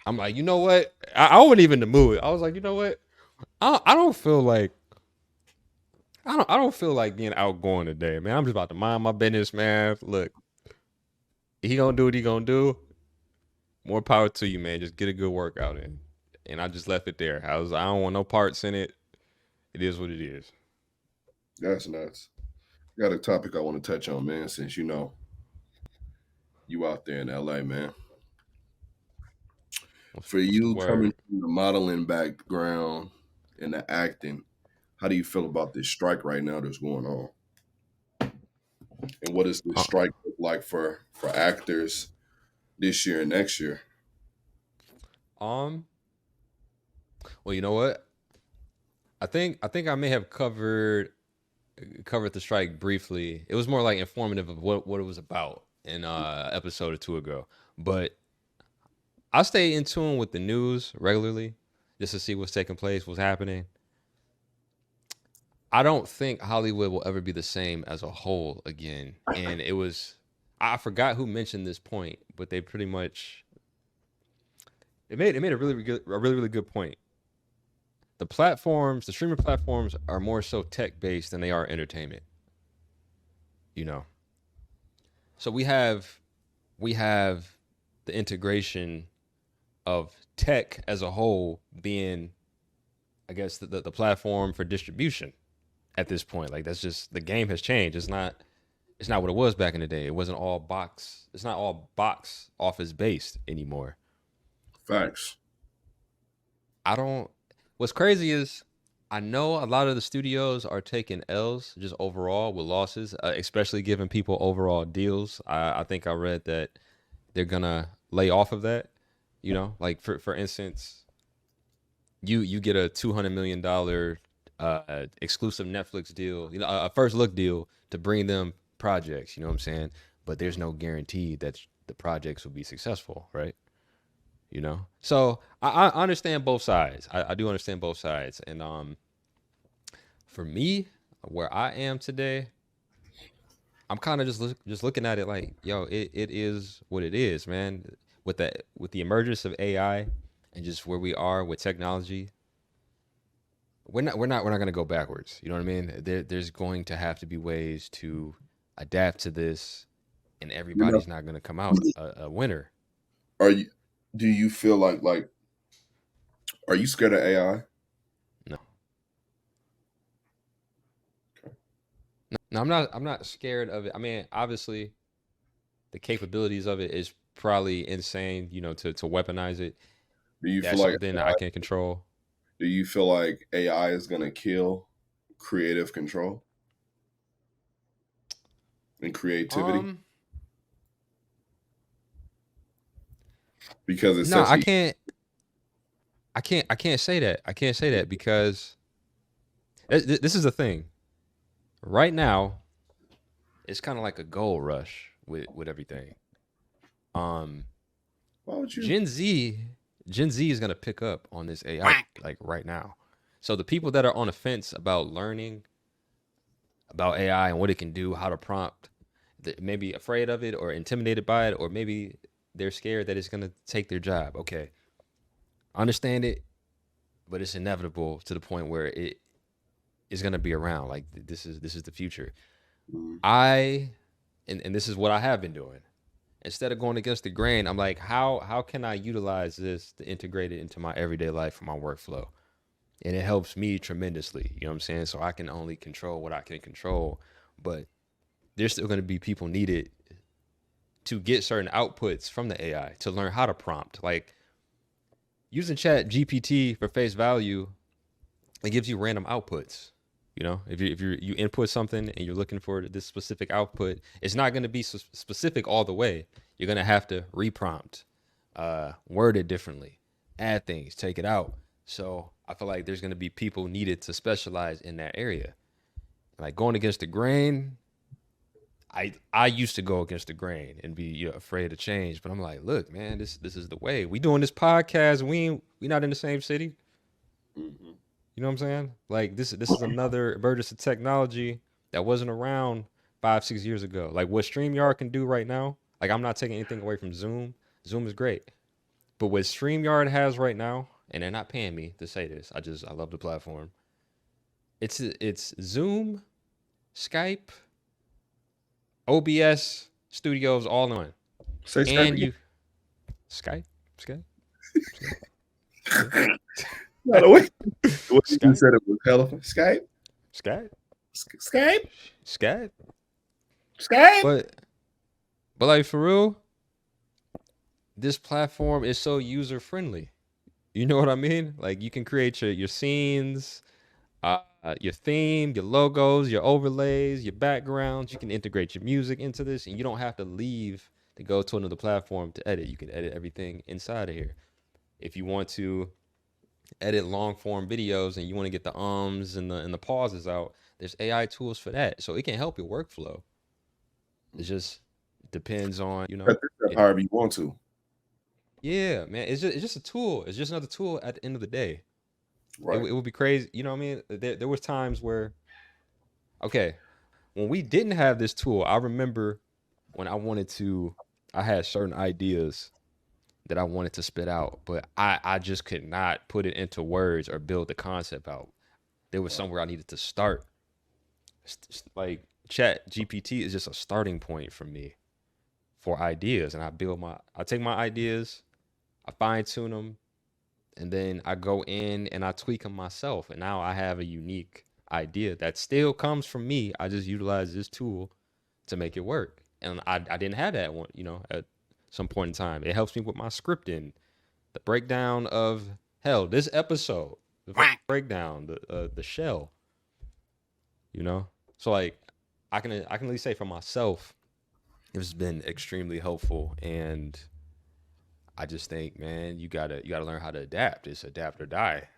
I'm like, you know what? I wasn't even in the mood. I was like, you know what? I don't feel like I don't feel like being outgoing today, man. I'm just about to mind my business, man. Look, he gonna do what he gonna do. More power to you, man. Just get a good workout in. And I just left it there. I don't want no parts in it. It is what it is. That's nuts. Got a topic I want to touch on, man. Since you out there in LA, man. For What's the you coming word? from the modeling background and the acting, how do you feel about this strike right now that's going on? And what does this Uh, strike look like for actors this year and next year? um. Well, you know what? I think I may have covered the strike briefly. It was more like informative of what it was about in episode or two ago. But I stay in tune with the news regularly just to see what's taking place, what's happening. I don't think Hollywood will ever be the same as a whole again. And I forgot who mentioned this point, but they pretty much it made a really good point. The streaming platforms are more so tech based than they are entertainment. You know, so we have the integration of tech as a whole being, I guess, the platform for distribution at this point. Like that's just the game has changed. It's not what it was back in the day. It wasn't all box. It's not all box office based anymore. Facts. I don't. What's crazy is I know a lot of the studios are taking L's just overall with losses, especially giving people overall deals. I think I read that they're gonna lay off of that. Like for instance, you get a $200 million exclusive Netflix deal, a first look deal to bring them projects. You know what I'm saying? But there's no guarantee that the projects will be successful, right? So I understand both sides. I do understand both sides, and for me, where I am today, I'm kind of just looking at it like, yo, it is what it is, man. With the emergence of AI and just where we are with technology, we're not gonna go backwards. You know what I mean? There's going to have to be ways to adapt to this, and You know, everybody's not gonna come out a winner. are you? Do you feel like are you scared of AI? No, no, I'm not scared of it. I mean, obviously, the capabilities of it is probably insane. To weaponize it, Do you feel that's like something that I can't control. do you feel like AI is gonna kill creative control and creativity? Um, Because no, I can't say that. I can't say that because this is the thing. Right now, it's kind of like a gold rush with everything. Um, why would you? Gen Z, Gen Z is gonna pick up on this AI like right now. So the people that are on the fence about learning about AI and what it can do, how to prompt, maybe afraid of it or intimidated by it, or maybe they're scared that it's gonna take their job. Okay, I understand it. but it's inevitable to the point where it is going to be around. Like this is the future. Mhm. I and this is what I have been doing. Instead of going against the grain, I'm like, how can I utilize this to integrate it into my everyday life for my workflow? And it helps me tremendously. You know what I'm saying? So I can only control what I can control, but there's still going to be people needed to get certain outputs from the AI to learn how to prompt. Like using Chat GPT for face value, it gives you random outputs. You know, if you input something and you're looking for this specific output, it's not going to be specific all the way. You're going to have to reprompt, word it differently, add things, take it out. So I feel like there's going to be people needed to specialize in that area. Like going against the grain, I used to go against the grain and be afraid of change, but I'm like, look, man, this is the way. We doing this podcast. We not in the same city. Mhm. You know what I'm saying? Like this is another emergence of technology that wasn't around 5, 6 years ago. Like what StreamYard can do right now. Like I'm not taking anything away from Zoom. Zoom is great, but what StreamYard has right now, and they're not paying me to say this. I love the platform. It's Zoom, Skype, OBS studios all in one. Say Skype And again. you Skype, Skype, Skype, yeah, No, the way you Skype, said it was hella Skype, Skype, Skype, Skype. Skype. But like for real, this platform is so user friendly. You know what I mean? Like you can create your scenes, your theme, your logos, your overlays, your backgrounds. You can integrate your music into this, and you don't have to leave to go to another platform to edit. You can edit everything inside of here. If you want to edit long form videos and you want to get the ums and the pauses out, there's AI tools for that. So it can help your workflow. It just depends on, Cut this up it, however you want to. yeah, man. It's just a tool. It's just another tool at the end of the day. It Right. would be crazy. You know what I mean? There was times where, okay, when we didn't have this tool, I remember when I had certain ideas that I wanted to spit out, but I just could not put it into words or build the concept out. There was Right. somewhere I needed to start. Like Chat GPT is just a starting point for me for ideas, and I take my ideas, I fine tune them, and then I go in and I tweak them myself, and now I have a unique idea that still comes from me. I just utilize this tool to make it work, and I didn't have that one, at some point in time. It helps me with my scripting, the breakdown of hell, this episode, the breakdown, the shell, you know. So like, I can at least say for myself, it's been extremely helpful, and I just think, man, you gotta learn how to adapt. It's adapt or die.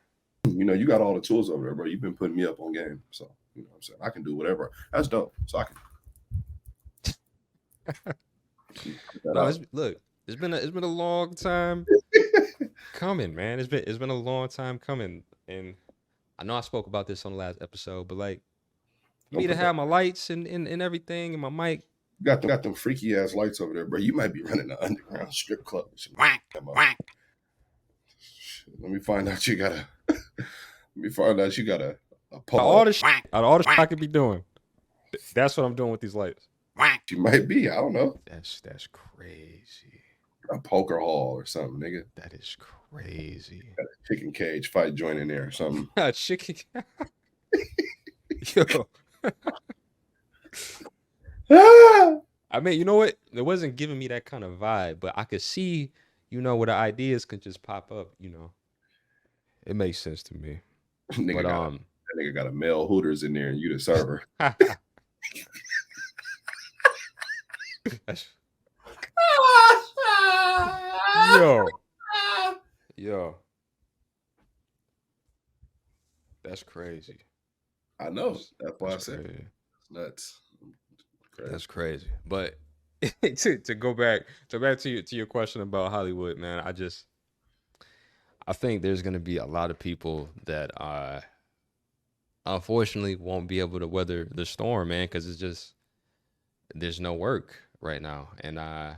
You got all the tools over there, bro. You've been putting me up on game. So, what I'm saying? I can do whatever. That's dope. So I can put that No, out. it's been a long time coming, man. It's been a long time coming, and I know I spoke about this on the last episode, but like Don't me to put that. have my lights and everything and my mic. You got them freaky ass lights over there, bro. You might be running an underground strip club. Let me find out you got a. Let me find out you got a All pole. the out of all the I could be doing, that's what I'm doing with these lights. You might be. I don't know. That's crazy. A poker hall or something, nigga. That is crazy. Chicken cage fight joint in there or something. Chicken. Yo, Ah! I mean, you know what? It wasn't giving me that kind of vibe, but I could see, where the ideas can just pop up. It makes sense to me. But That nigga got a male Hooters in there and you the server. that's, yo, yo, that's crazy. I know. That's why I That's said crazy. it's nuts. Crazy. That's crazy. But to go back to your question about Hollywood, man, I think there's gonna be a lot of people that unfortunately won't be able to weather the storm, man, because there's no work right now, and I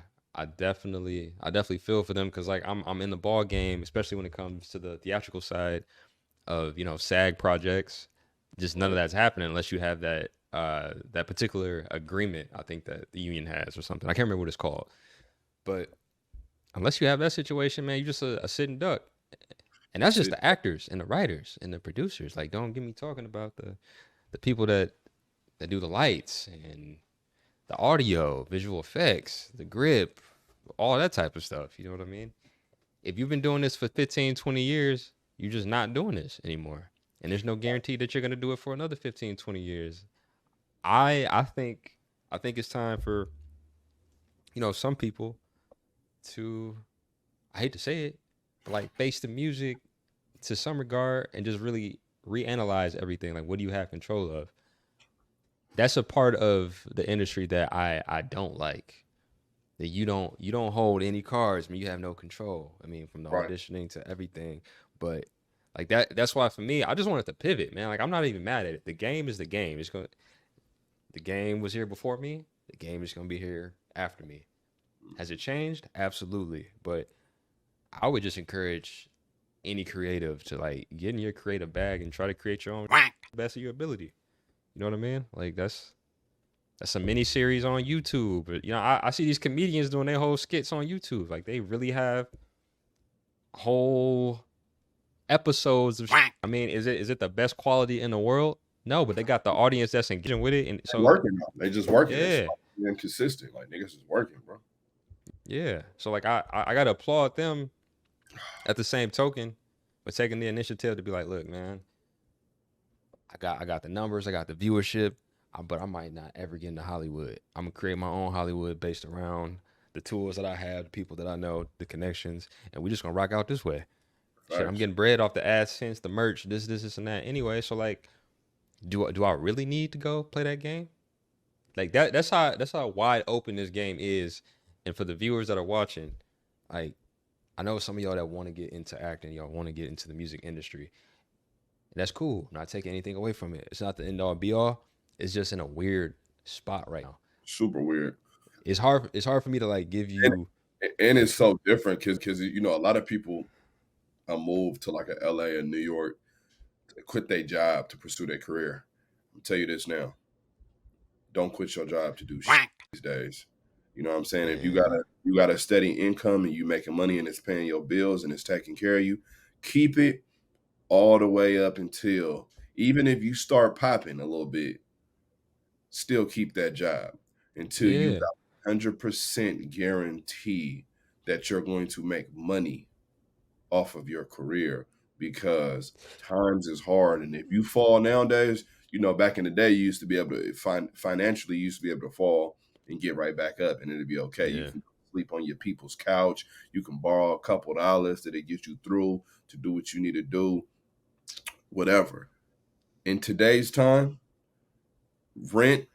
definitely feel for them because like I'm in the ball game, especially when it comes to the theatrical side. of SAG projects. Just none of Right. that's happening unless you have that particular agreement. I think that the union has or something. I can't remember what it's called, but unless you have that situation, man, you just a sitting duck. And that's just Sit. the actors and the writers and the producers. Like, don't get me talking about the people that do the lights and the audio, visual effects, the grip, all that type of stuff. You know what I mean? If you've been doing this for 15, 20 years, you're just not doing this anymore. And there's no guarantee that you're going to do it for another 15, 20 years. I think it's time for, some people to, I hate to say it, but like face the music to some regard and just really reanalyze everything. Like, what do you have control of? That's a part of the industry that I don't like. That you don't hold any cards. I mean, you have no control. I mean, from the Right. auditioning to everything. But like that's why for me, I just wanted to pivot, man. Like, I'm not even mad at it. The game is the game. The game was here before me. The game is gonna be here after me. Has it changed? Absolutely. But I would just encourage any creative to like get in your creative bag and try to create your own best of your ability. You know what I mean? Like that's a mini series on YouTube. But I see these comedians doing their whole skits on YouTube. Like they really have whole episodes of I mean, is it the best quality in the world? No, but they got the audience that's engaging with it. And They so working now. They just working. They yeah. start being consistent. Like niggas is working, bro. Yeah. So like I gotta applaud them at the same token for taking the initiative to be like, look, man, I got the numbers, I got the viewership, but I might not ever get into Hollywood. I'm gonna create my own Hollywood based around the tools that I have, the people that I know, the connections, and we just gonna rock out this way. Shit, I'm Facts. getting bread off the AdSense, the merch, this, and that. Anyway, so like, do I really need to go play that game? Like that's how wide open this game is, and for the viewers that are watching, like I know some of y'all that want to get into acting, y'all want to get into the music industry. That's cool. Not taking anything away from it. It's not the end all be all. It's just in a weird spot right now. Super weird. It's hard for me to like give And you. and it's so different because a lot of people move to like a LA and New York, quit their job to pursue their career. I'll tell you this now. Don't quit your job to do shit these days. You know what I'm saying? If Man, you got a steady income and you making money and it's paying your bills and it's taking care of you, keep it all the way up until even if you start popping a little bit, still keep that job until you yeah, got 100% guarantee that you're going to make money off of your career because times is hard. And if you fall nowadays, back in the day, you used to be able to financially, you used to be able to fall and get right back up and it'd be okay. You yeah, can sleep on your people's couch. You can borrow a couple dollars that it gets you through to do what you need to do, whatever. In today's time, rent,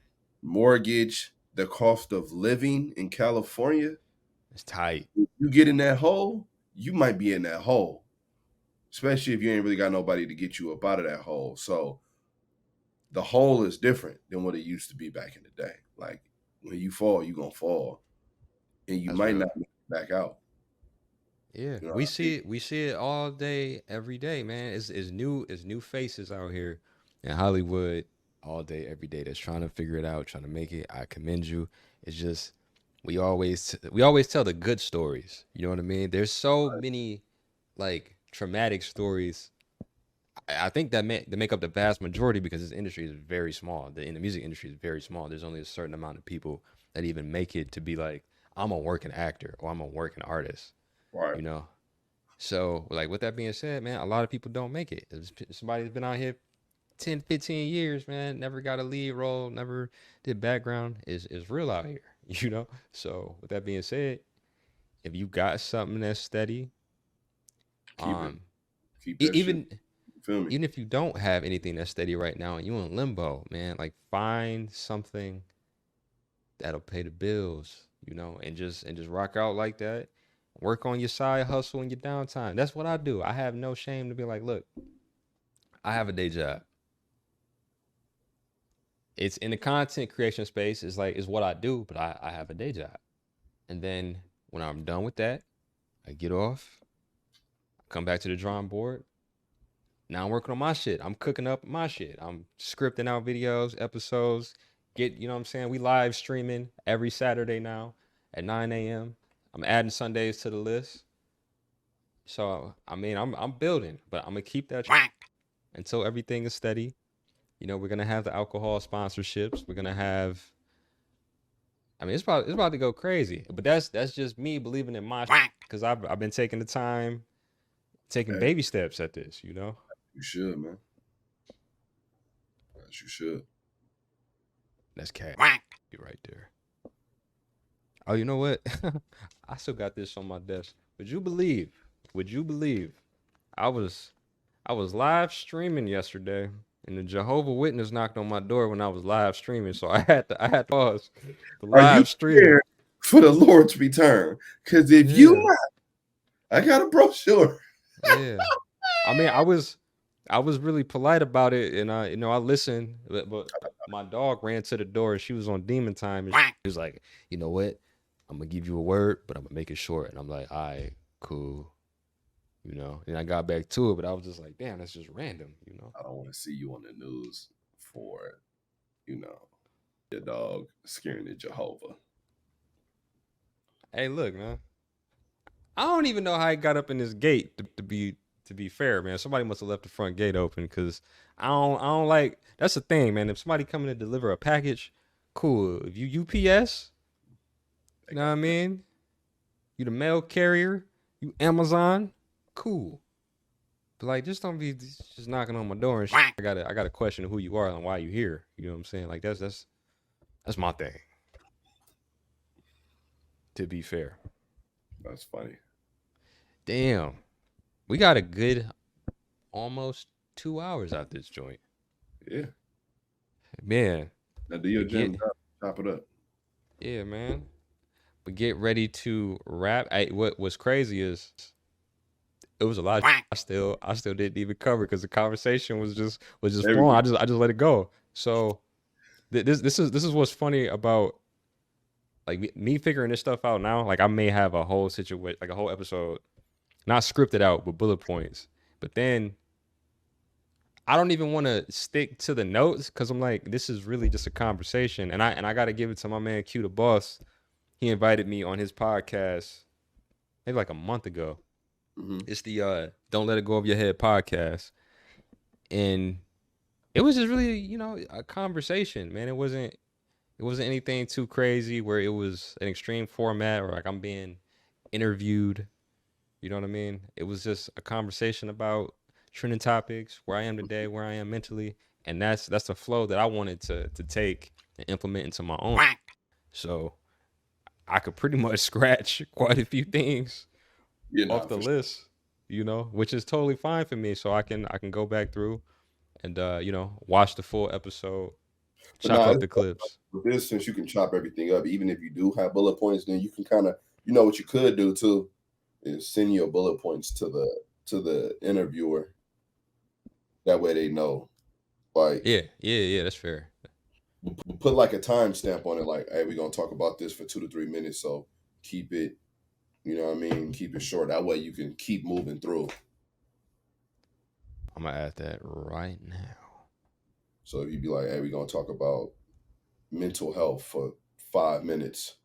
mortgage, the cost of living in California, it's tight. if you get in that hole, you might be in that hole, especially if you ain't really got nobody to get you up out of that hole. So the hole is different than what it used to be back in the day. Like when you fall, you gonna fall, and you That's might real. not make it back out. Yeah, You know we what I mean? see it. We see it all day, every day, man. It's new faces out here in Hollywood all day, every day that's trying to figure it out, trying to make it. I commend you. It's just we always tell the good stories. You know what I mean? There's so many like traumatic stories. I think that make up the vast majority because this industry is very small. The music industry is very small. There's only a certain amount of people that even make it to be like, I'm a working actor or I'm a working artist. Right. You know, so, like, with that being said, man, a lot of people don't make it. Somebody's been out here 10, 15 years, man, never got a lead role, never did background, is real out here, you know? So, with that being said, if you got something that's steady, Keep it. um, Keep e- that shit. even You feel me? even if you don't have anything that's steady right now and you in limbo, man, like find something that'll pay the bills, and just rock out like that. Work on your side hustle in your downtime. That's what I do. I have no shame to be like, look, I have a day job. It's in the content creation space. Is what I do, but I have a day job. And then when I'm done with that, I get off, come back to the drawing board, Now I'm working on my shit. I'm cooking up my shit. I'm scripting out videos, episodes. You know what I'm saying? We live streaming every Saturday now at 9 a.m. I'm adding Sundays to the list. So I mean, I'm building, but I'm gonna keep that until everything is steady. You know, we're gonna have the alcohol sponsorships. We're gonna have. I mean, it's about to go crazy. But that's just me believing in my because I've been taking the time, taking Hey, baby steps at this. You know, you should, man. As you should. that's cat. You right there. Oh, you know what? I still got this on my desk. Would you believe? Would you believe? I was I was live streaming yesterday, and the Jehovah Witness knocked on my door when I was live streaming, so I had to pause the Are you live streaming. prepared for the Lord's return? Because if you Yeah, not, I got a brochure. yeah. I mean, I was really polite about it, and I listened, but my dog ran to the door, and she was on demon time, and she was like, you know what? I'm gonna give you a word, but I'm gonna make it short. And I'm like, all right, cool. You know, and I got back to it, but I was just like, damn, that's just random, you know. I don't want to see you on the news for, you know, your dog scaring the Jehovah. Hey, look, man. I don't even know how he got up in this gate to be fair, man. Somebody must have left the front gate open because I don't like that's the thing, man. If somebody coming to deliver a package, cool. If you UPS, They you know what got I mean? You the mail carrier, you Amazon, cool. But like just don't be just knocking on my door and shit. I gotta question who you are and why you here. You know what I'm saying? Like that's my thing, to be fair. that's funny. Damn. We got a good almost 2 hours out this joint. Yeah. Man, Now do your but gym get job, chop it up. yeah, man. But get ready to wrap. What was crazy is it was a lot. I still didn't even cover because the conversation was just flowing. Everything. I just let it go. So this is what's funny about like me figuring this stuff out now. Like I may have a whole situation, like a whole episode, not scripted out, but bullet points. But then I don't even want to stick to the notes because I'm like, this is really just a conversation, and I got to give it to my man Q the boss. He invited me on his podcast maybe like a month ago. Mm-hmm. It's the Don't Let It Go Over Your Head podcast, and it was just really a conversation, man. It wasn't anything too crazy where it was an extreme format or like I'm being interviewed. You know what I mean? It was just a conversation about trending topics, where I am today, where I am mentally, and that's the flow that I wanted to take and implement into my own. So I could pretty much scratch quite a few things Yeah, off nah, the for sure. list, which is totally fine for me. So I can go back through and watch the full episode, But chop nah, up it's the clips. with this, since you can chop everything up, even if you do have bullet points, then you can kind of, what you could do too is send your bullet points to the interviewer. That way they know. Like, Yeah, yeah, yeah. That's fair. we'll put like a timestamp on it, like, hey, we're gonna talk about this for 2 to 3 minutes. So keep it, you know what I mean? Keep it short. That way you can keep moving through. I'm gonna add that right now. So if you be like, hey, we're gonna talk about mental health for 5 minutes,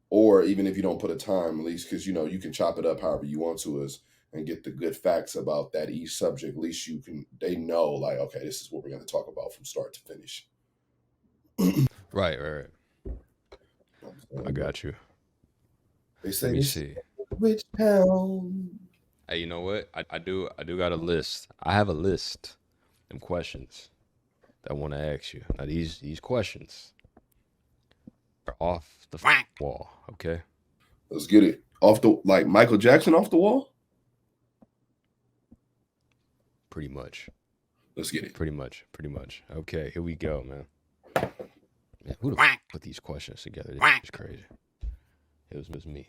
or even if you don't put a time, at least because you can chop it up however you want to is and get the good facts about that each subject. At least they know like, okay, this is what we're going to talk about from start to finish. Right, right, right. I But got you. they Let say me this is see. which town. Hey, you know what? I do got a list. I have a list of questions that I want to ask you. Now these questions are off the wall. Okay, Let's get it off the like Michael Jackson off the wall. pretty much, Let's get it. pretty much, pretty much. Okay, here we go, man. Man, who the put these questions together? This is crazy. It was me.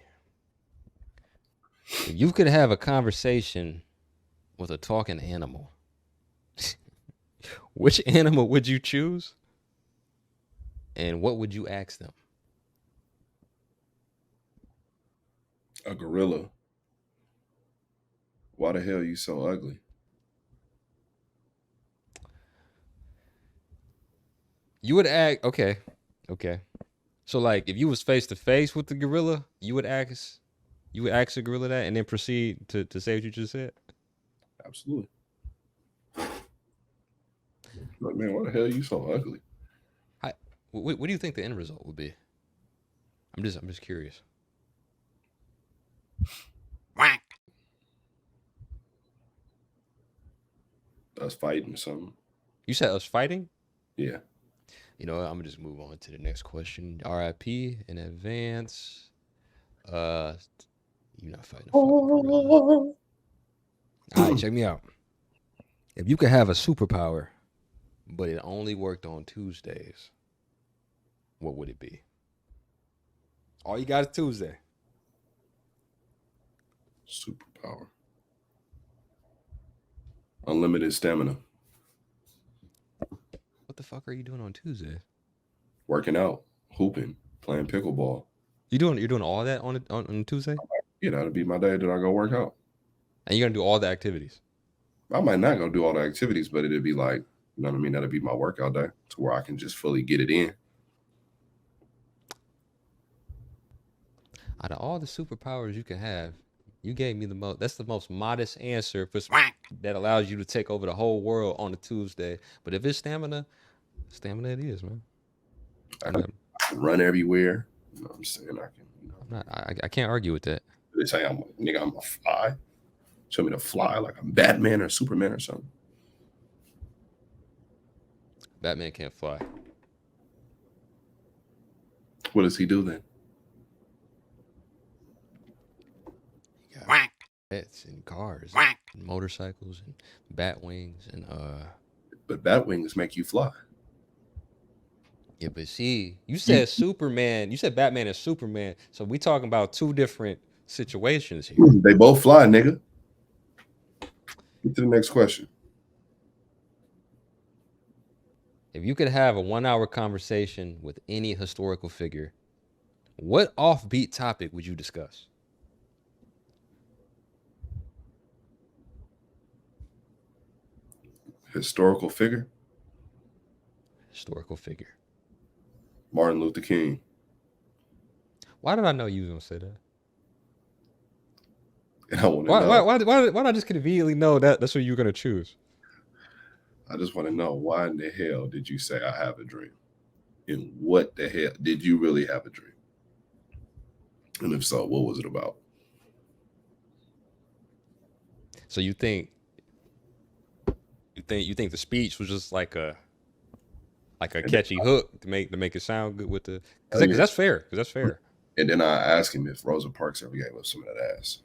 If you could have a conversation with a talking animal, which animal would you choose, and what would you ask them? A gorilla. Why the hell are you so ugly? You would act okay. Okay. So like if you was face to face with the gorilla, you would ask the gorilla that and then proceed to say what you just said? Absolutely. Like, man, why the hell are you so ugly? I, what do you think the end result would be? I'm just curious. Us fighting or something. You said us fighting? Yeah. You know what? I'm gonna just move on to the next question. RIP in advance. Uh you're not fighting a fucking gorilla. Alright, check me out. If you could have a superpower, but it only worked on Tuesdays, what would it be? All you got is Tuesday. Superpower. Unlimited stamina. What the fuck are you doing on Tuesday? Working out. Hooping. Playing pickleball. You're doing all that on Tuesday? Yeah, that'll be my day that I go work out. And you're gonna do all the activities. I might not go do all the activities, but it'd be like, you know what I mean? That'll be my workout day to where I can just fully get it in. Out of all the superpowers you can have, you gave me the most. That's the most modest answer for that allows you to take over the whole world on a Tuesday. But if it's stamina, stamina it is, man. I I'm can not. run everywhere. You know what I'm saying? I can, I'm not. I can't argue with that. they say I'm a fly. Show me to fly like I'm Batman or Superman or something. Batman can't fly. What does he do then? He got jets and cars, and motorcycles, and bat wings, and But bat wings make you fly. Yeah, but see, you You, said Superman. You said Batman and Superman. So we talking about two different situations here. they both fly, nigga. Get to the next question. If you could have a 1 hour conversation with any historical figure, what offbeat topic would you discuss? Historical figure. Historical figure. Martin Luther King. Why did I know you was gonna say that? And I want to Why why know. why did I just conveniently know that that's what you were gonna choose? I just want to know why in the hell did you say I have a dream? And what the hell did you really have a dream? And if so, what was it about? So you think the speech was just like a And then, catchy hook to make it sound good with the oh, because yeah. that's fair because that's fair. And then I asked him if Rosa Parks ever gave us some of that ass.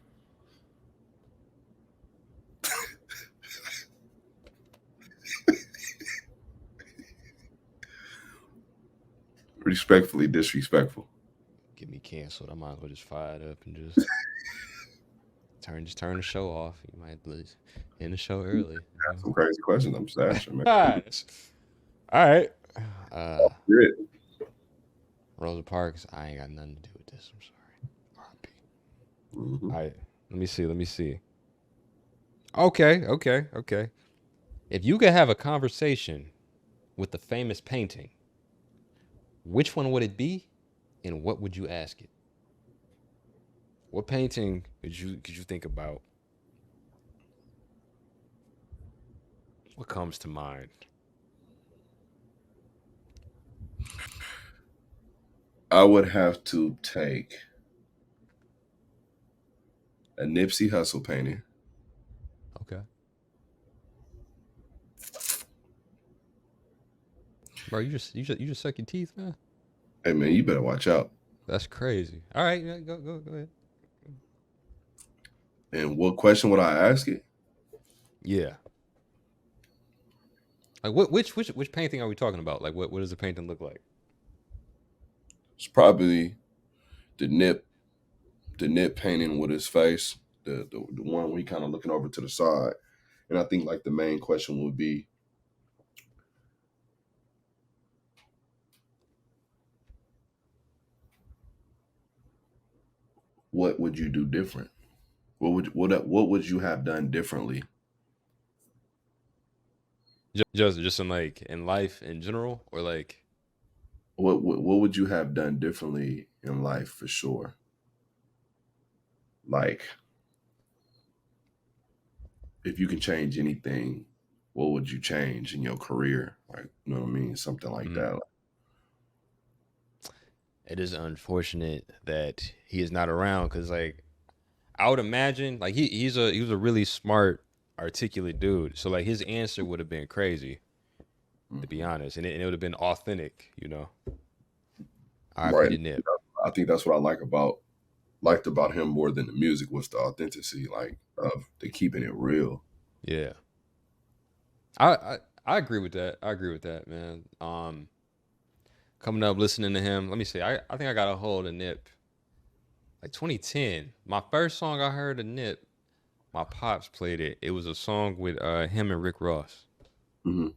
Respectfully disrespectful. Get me canceled. I might as well just fire it up and just turn the show off. You might end the show early. You Some crazy questions. I'm just asking, man. know? All right. Uh, Good. Rosa Parks. I ain't got nothing to do with this. I'm sorry. R.I.P. Mm-hmm. All right. Let me see. Let me see. Okay. If you could have a conversation with the famous painting, which one would it be, and what would you ask it? What painting could you think about? What comes to mind? I would have to take a Nipsey Hussle painting. Okay. Bro, you just suck your teeth, man. Hey man, you better watch out. That's crazy. All right, yeah, go ahead. And what question would I ask it? Yeah. Like which painting are we talking about? Like what does the painting look like? It's probably the Nip painting with his face, the one where he kind of looking over to the side. And I think like the main question would be, what would you do different? What would you have done differently? Just in like in life in general, or like what would you have done differently in life for sure? Like, if you can change anything, what would you change in your career? Like, you know what I mean? Something like Mm. that. It is unfortunate that he is not around because, like, I would imagine, like, he was a really smart, articulate dude. So, like, his answer would have been crazy, to be Mhm. honest, and it would have been authentic, you know. R.I.P. Right. to Nip. I think that's what I liked about him more than the music was the authenticity, like of the keeping it real. Yeah, I agree with that. I agree with that, man. Coming up, listening to him. Let me see. I think I got a hold of Nip like 2010. My first song I heard of Nip, my pops played it. It was a song with him and Rick Ross. Hmm.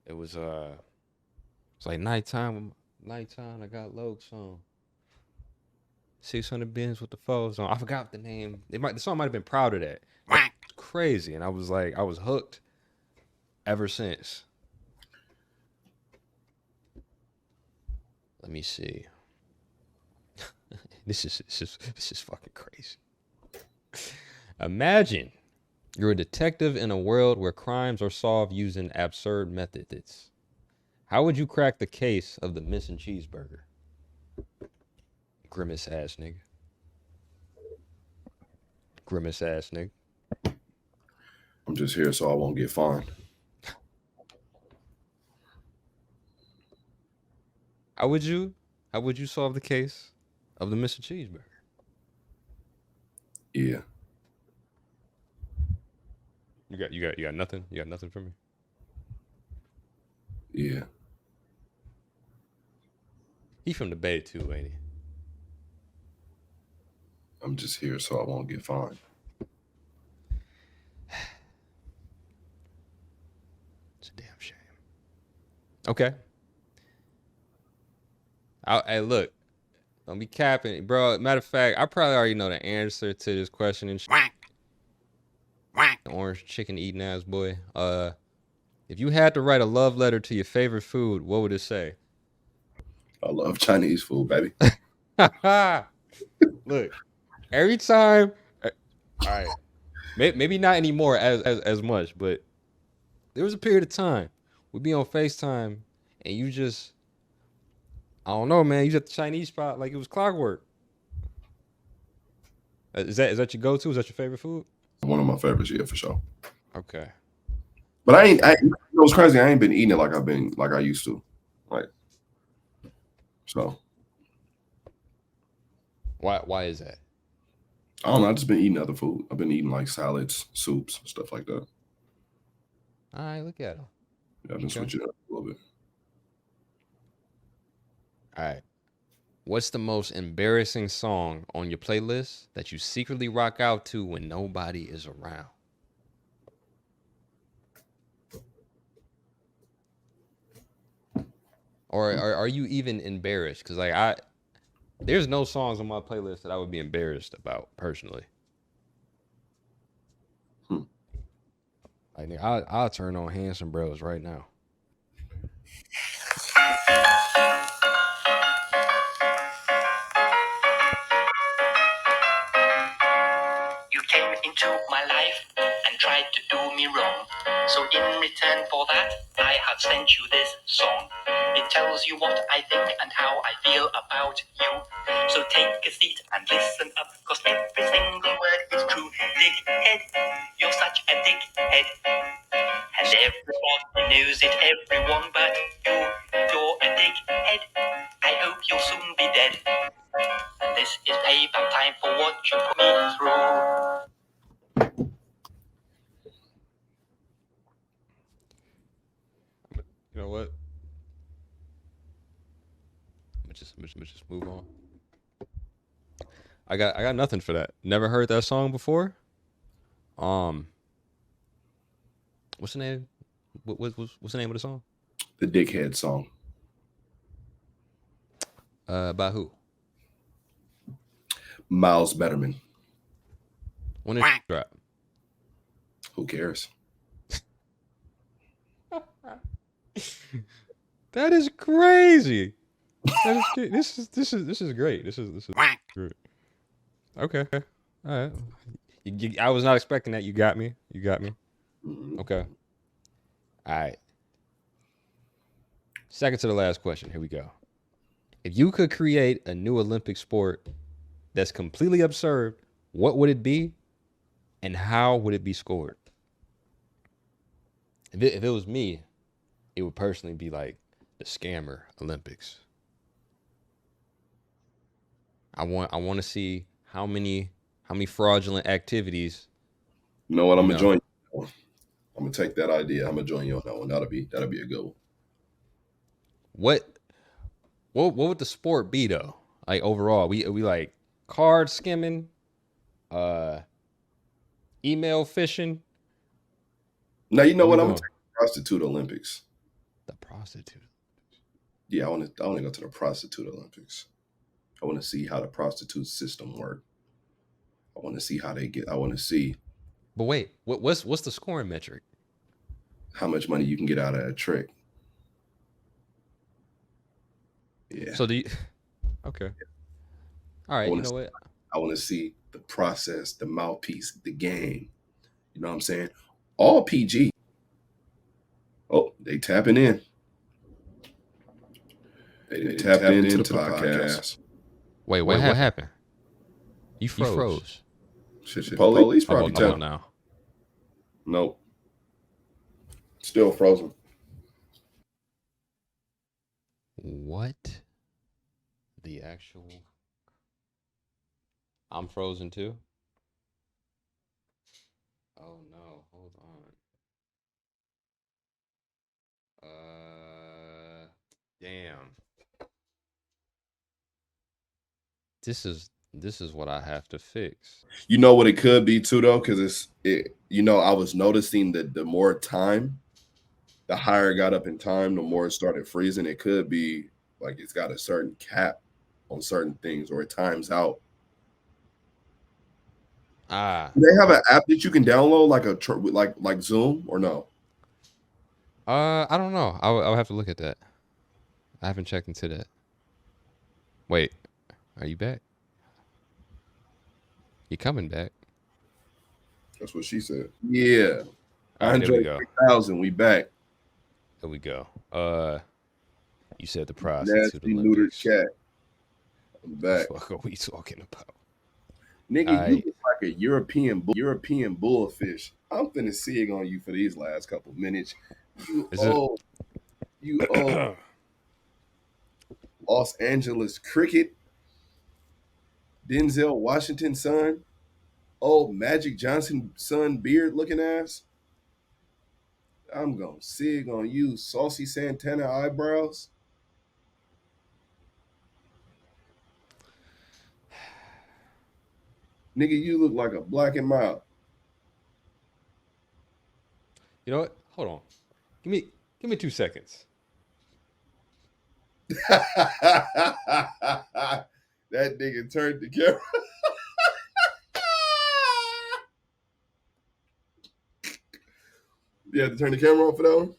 It was it's like nighttime. Nighttime. I got Lokes on. 600 bins with the foes on. I forgot the name. The song might have been Proud of That. It's crazy, and I was like, I was hooked ever since. Let me see. This is fucking crazy. Imagine you're a detective in a world where crimes are solved using absurd methods. How would you crack the case of the missing cheeseburger? Grimace ass nigga. Grimace ass nigga. I'm just here so I won't get fined. How would you? How would you solve the case of the missing cheeseburger? Yeah. You got nothing. You got nothing for me. Yeah. He from the Bay too, ain't he? I'm just here so I won't get fined. It's a damn shame. Okay. Hey, look. Don't be capping, bro. Matter of fact, I probably already know the answer to this question and shit. Orange chicken eating ass boy. If you had to write a love letter to your favorite food, what would it say? I love Chinese food, baby. Look, every time. All right, maybe not anymore as much, but there was a period of time we'd be on FaceTime and you just, I don't know, man. You was at the Chinese spot like it was clockwork. Is that your go to? Is that your favorite food? One of my favorites, yeah, for sure. Okay. But you know what's crazy? I ain't been eating it like I used to. Like, so Why is that? I don't know. I've just been eating other food. I've been eating like salads, soups, stuff like that. All right, look at him. Yeah, I've been Okay. switching it up a little bit. All right. What's the most embarrassing song on your playlist that you secretly rock out to when nobody is around? Or are you even embarrassed? Because like there's no songs on my playlist that I would be embarrassed about personally. Hmm. Like I'll turn on Handsome Bros right now. You came into my life and tried to do me wrong. So in return for that, I have sent you this song. It tells you what I think and how I feel about you. So take a seat and listen up, cause every single word is true. Dickhead, you're such a dickhead. And everybody knows it, everyone but you. You're a dickhead. I hope you'll soon be dead. And this is payback time for what you put me through. You know what? I'm just move on. I got nothing for that. Never heard that song before. Um, what's the name? What's the name of the song? The Dickhead song. By who? Miles Betterman. When it drop? Who cares? That is crazy. This is great. This is great. Okay. All right. I was not expecting that. You got me. You got me. Mhm. Okay. All right. Second to the last question. Here we go. If you could create a new Olympic sport that's completely absurd, what would it be and how would it be scored? If it was me, it would personally be like the scammer Olympics. I want to see how many fraudulent activities, You know what? you I'm gonna know. join you. I'm gonna take that idea. I'm gonna join you on that one. That'll be a good one. What what would the sport be though? Like overall, we like card skimming, uh email phishing. Now you know What we what? I'm gonna doing? take the prostitute Olympics. The prostitute. Yeah, I wanna go to the prostitute Olympics. I wanna see how the prostitute system work. I wanna see how they get. I wanna see But wait, what's the scoring metric? how much money you can get out of a trick. Yeah, So do you okay. All I right, you wanna know what? I wanna see the process, the mouthpiece, the game. You know what I'm saying? All PG. Oh, they tapping in. They tapped into the podcast. Wait, what happened? You You froze. froze. Shit, the police How probably about tapped. now? Nope, still frozen. What the actual I'm frozen too? Oh no, hold on. Damn. This is what I have to fix. You know what it could be too, though, because it. You know, I was noticing that the more time, the higher it got up in time, the more it started freezing. It could be like it's got a certain cap on certain things, or it times out. Ah, Do they have okay. an app that you can download, like like Zoom, or no? I don't know. I'll have to look at that. I haven't checked into that. Wait, are you back? You coming back? That's what she said. Yeah, All right, there we go. 103,000. We back. There we go. You said the prostitute Nasty neutered Olympics. cat. I'm The back. fuck are we talking about? All Nigga, you right. look like a European bullfish. I'm finna sig on you for these last couple minutes. You Is it? old, you old Los Angeles cricket, Denzel Washington son, old Magic Johnson son beard looking ass. I'm gonna sig on you, saucy Santana eyebrows. Nigga, you look like a black and mild. You know what? Hold on. Give me 2 seconds. That nigga turned the camera. You had to turn the camera off for that one?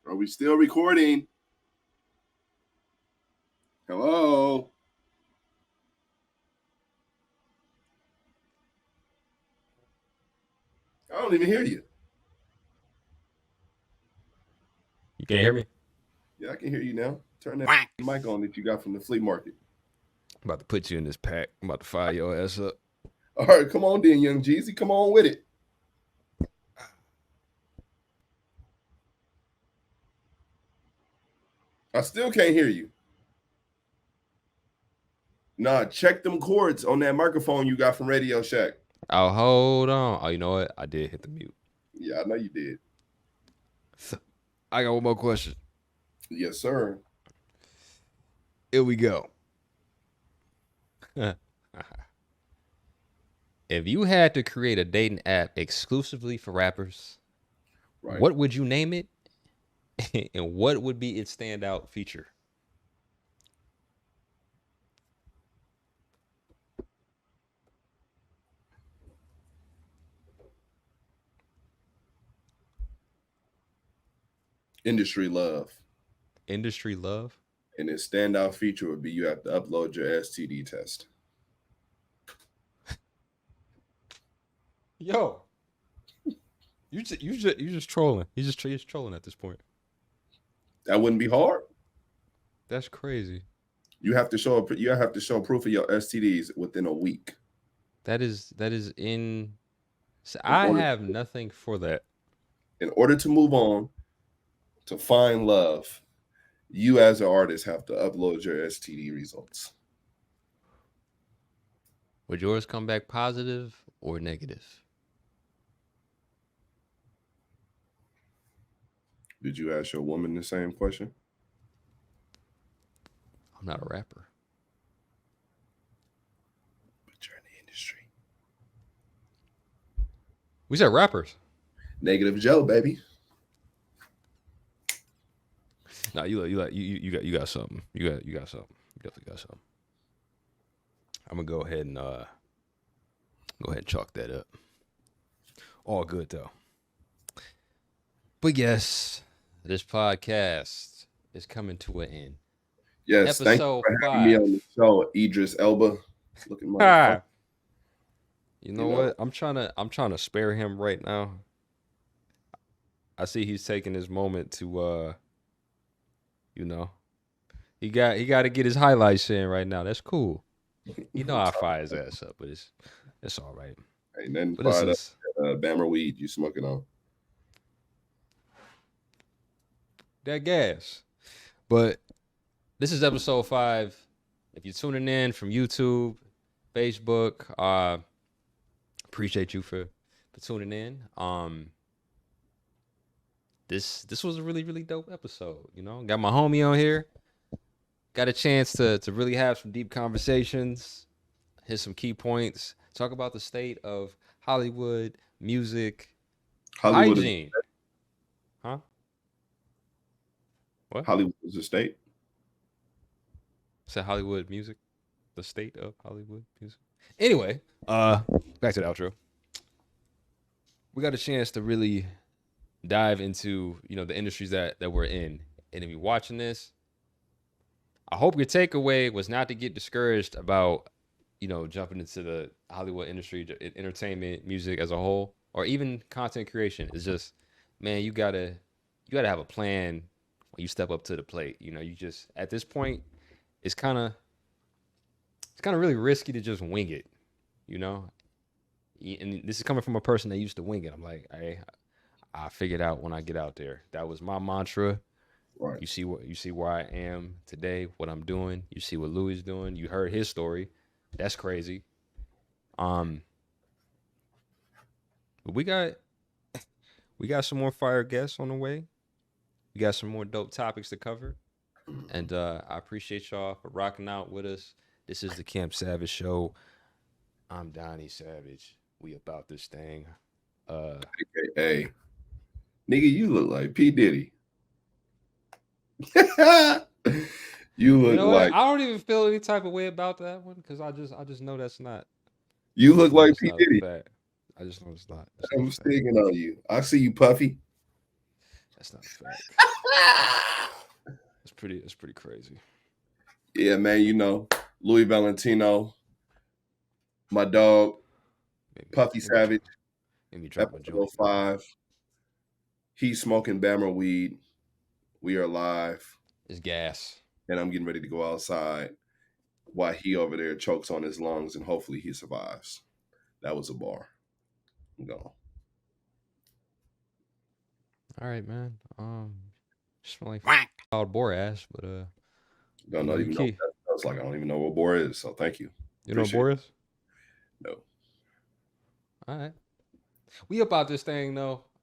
Are we still recording? Hello? I don't even hear you. You can hear me? Yeah, I can hear you now. Turn that mic on that you got from the flea market. I'm about to put you in this pack. I'm about to fire your ass up. All right, come on then, young Jeezy. Come on with it. I still can't hear you. Nah, check them cords on that microphone you got from Radio Shack. Oh, hold on. Oh, you know what? I did hit the mute. Yeah, I know you did. I got one more question. Yes, sir. Here we go. If you had to create a dating app exclusively for rappers, Right. what would you name it? And what would be its standout feature? industry love. Industry love. And its standout feature would be you have to upload your STD test. Yo, you just trolling. He's just trolling at this point. That wouldn't be hard. That's crazy. You have to show proof of your STDs within a week. That is in. So I have nothing for that. In order to move on, to find love, you as an artist have to upload your STD results. Would yours come back positive or negative? Did you ask your woman the same question? I'm not a rapper. But you're in the industry. We said rappers. Negative Joe, baby. No, you got something. You got something. You definitely got something. I'm gonna go ahead and chalk that up. All good though. But yes, this podcast is coming to an end. Yes, thank you for having me on the show, Idris Elba. Looking motherfucker. You know what? I'm trying to spare him right now. I see he's taking his moment to he got to get his highlights in right now. That's cool. You know I fire his ass up, but it's all right. Ain't nothing fired up. Bammer weed you smoking on. That gas. But this is episode 5. If you're tuning in from YouTube, Facebook, appreciate you for tuning in. This was a really, really dope episode. Got my homie on here. Got a chance to really have some deep conversations, hit some key points, talk about the state of Hollywood, music, hygiene. Huh? What? Hollywood is a state? Said Hollywood music, the state of Hollywood music. Anyway, back to the outro. We got a chance to really dive into, the industries that we're in. And if you're watching this, I hope your takeaway was not to get discouraged about, jumping into the Hollywood industry, entertainment, music as a whole, or even content creation. It's just, man, you gotta have a plan when you step up to the plate. You just, at this point, it's kind of really risky to just wing it, And this is coming from a person that used to wing it. I'm like, I figured out when I get out there. That was my mantra. Right. You see where I am today, what I'm doing. You see what Louie's doing. You heard his story. That's crazy. But we got some more fire guests on the way. We got some more dope topics to cover. And I appreciate y'all for rocking out with us. This is the Camp Savage Show. I'm Donny Savage. We about this thing. Hey, nigga, you look like P. Diddy. You look like. I don't even feel any type of way about that one because I just know that's not. You look like P. Diddy. I just know it's not. I'm sticking on you. I see you, Puffy. That's not a fact. It's pretty crazy. Yeah, man. Louie Valentino, my dog, Puffy Savage. Episode 5. He's smoking Bammer weed. We are live. It's gas. And I'm getting ready to go outside while he over there chokes on his lungs and hopefully he survives. That was a bar. I'm gone. All right, man. Smell like loud bore ass, but Don't even know what that sounds like. I don't even know what bore is, so thank you. You know what bore is? No. All right. We about this thing though.